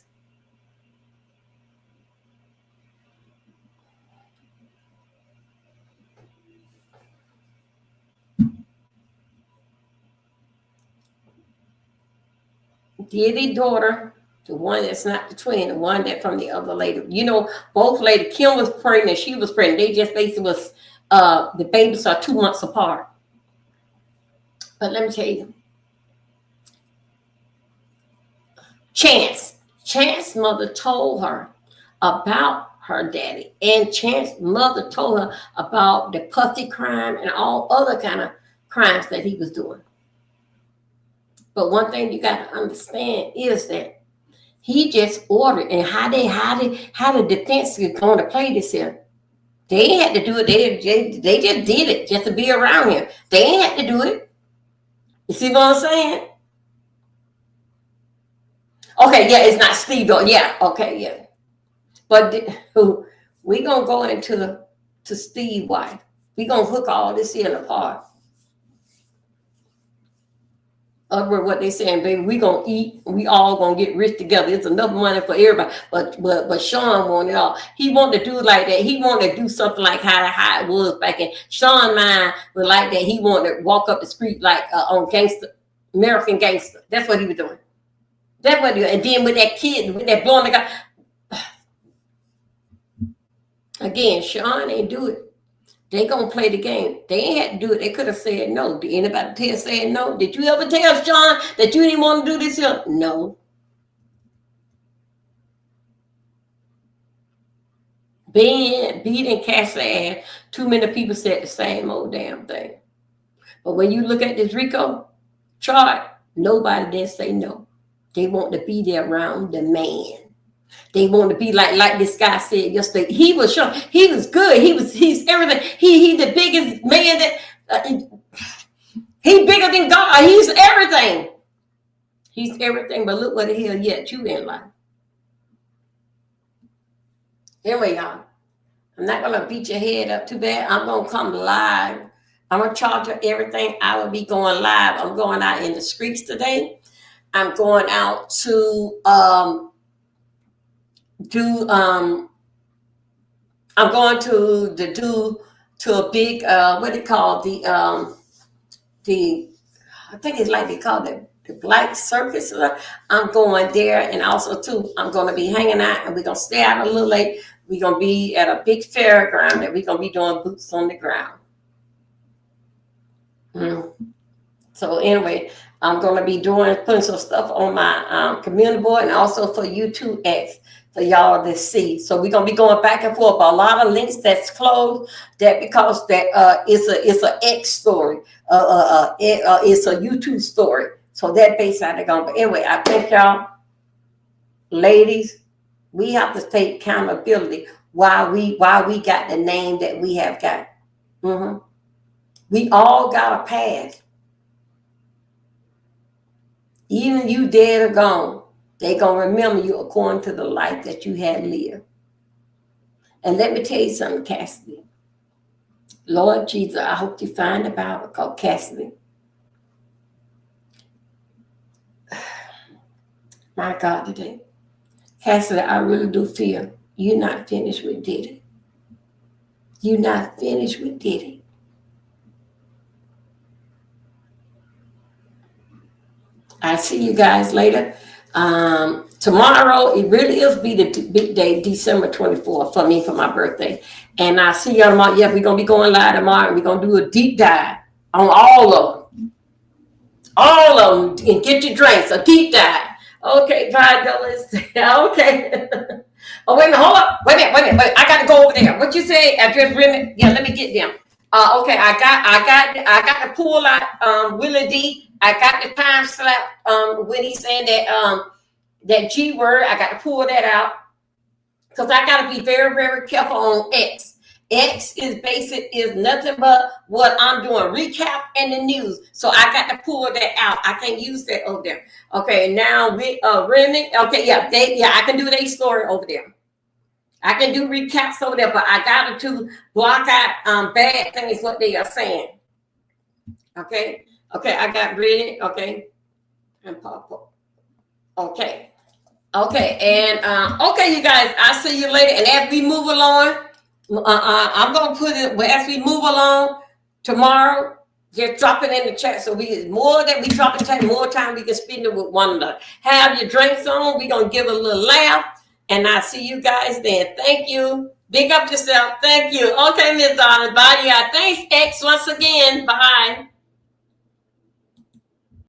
Diddy's daughter, the one that's not the twin, the one that from the other lady. You know, both ladies, Kim was pregnant, she was pregnant. They just basically was, the babies are 2 months apart. But let me tell you, Chance mother told her about her daddy, and Chance mother told her about the pussy crime and all other kind of crimes that he was doing. But one thing you got to understand is that he just ordered, and how the defense is going to play this here. They ain't had to do it. They just did it just to be around him. They ain't had to do it. You see what I'm saying? Okay, yeah, it's not Steve though. Yeah, okay, yeah. But we gonna go into Steve wife. We gonna hook all this in apart. Over what they saying, baby, we gonna eat. We all gonna get rich together. It's enough money for everybody. But Sean wanted it all. He wanted to do it like that. He wanted to do something like how it was back in Sean mind was like that. He wanted to walk up the street like on Gangster, American Gangster. That's what he was doing. That's what he was. And then with that kid, with that blowing the guy. Again, Sean ain't do it. They gonna play the game. They ain't had to do it. They could have said no. Did anybody tell saying no? Did you ever tell Sean that you didn't want to do this here? No. Beating Cass ass, too many people said the same old damn thing. But when you look at this RICO chart, nobody did say no. They want to be there around the man. They want to be like this guy said yesterday. He was sure he was good. He's everything. He's the biggest man that he's bigger than God. He's everything. He's everything. But look what the hell yet you in life. Anyway, y'all, I'm not gonna beat your head up too bad. I'm gonna come live. I'm gonna charge you everything. I will be going live. I'm going out in the streets today. I'm going out to I'm going to a big what they call the I think it's like they call it the Black Circus. I'm going there, and also too I'm going to be hanging out, and we're gonna stay out a little late. We're gonna be at a big fairground that we're gonna be doing boots on the ground. So anyway, I'm going to be putting some stuff on my community board, and also for YouTube X for y'all to see. So we're going to be going back and forth. A lot of links that's closed, that because that it's a X story, it's a YouTube story. So that based out of going. But anyway, I think y'all, ladies, we have to take accountability why we got the name that we have got. We all got a past. Even you dead or gone, they gonna remember you according to the life that you had lived. And let me tell you something, Cassidy. Lord Jesus, I hope you find a Bible called Cassidy. My God, today. Cassidy, I really do feel you're not finished with Diddy. You're not finished with Diddy. I'll see you guys later. Tomorrow, it really is be the big day, December 24th for me, for my birthday. And I'll see y'all tomorrow. Yeah, we're going to be going live tomorrow. And we're going to do a deep dive on all of them. All of them. And get your drinks, a deep dive. Okay, $5. Okay. Oh, wait a minute. Hold up. Wait a minute. I got to go over there. What you say? Address Remy? Yeah, let me get them. Okay, I got to pull out Willie D. I got the time slap when he's saying that G word. I got to pull that out because I got to be very, very careful on X. X is nothing but what I'm doing, recap and the news. So I got to pull that out. I can't use that over there. Okay, now with Remy. Okay, yeah, I can do their story over there. I can do recaps over there, but I got to block out bad things what they are saying. Okay, I got ready. Okay, and pop up. Okay, and okay, you guys. I'll see you later. And as we move along, I'm gonna put it. As we move along tomorrow, just drop it in the chat. So more that we drop in chat, more time we can spend it with one another. Have your drinks on. We're gonna give a little laugh. And I'll see you guys then. Thank you. Big up yourself. Thank you. Okay, Miss Donna. Bye, y'all. Thanks, X, once again. Bye.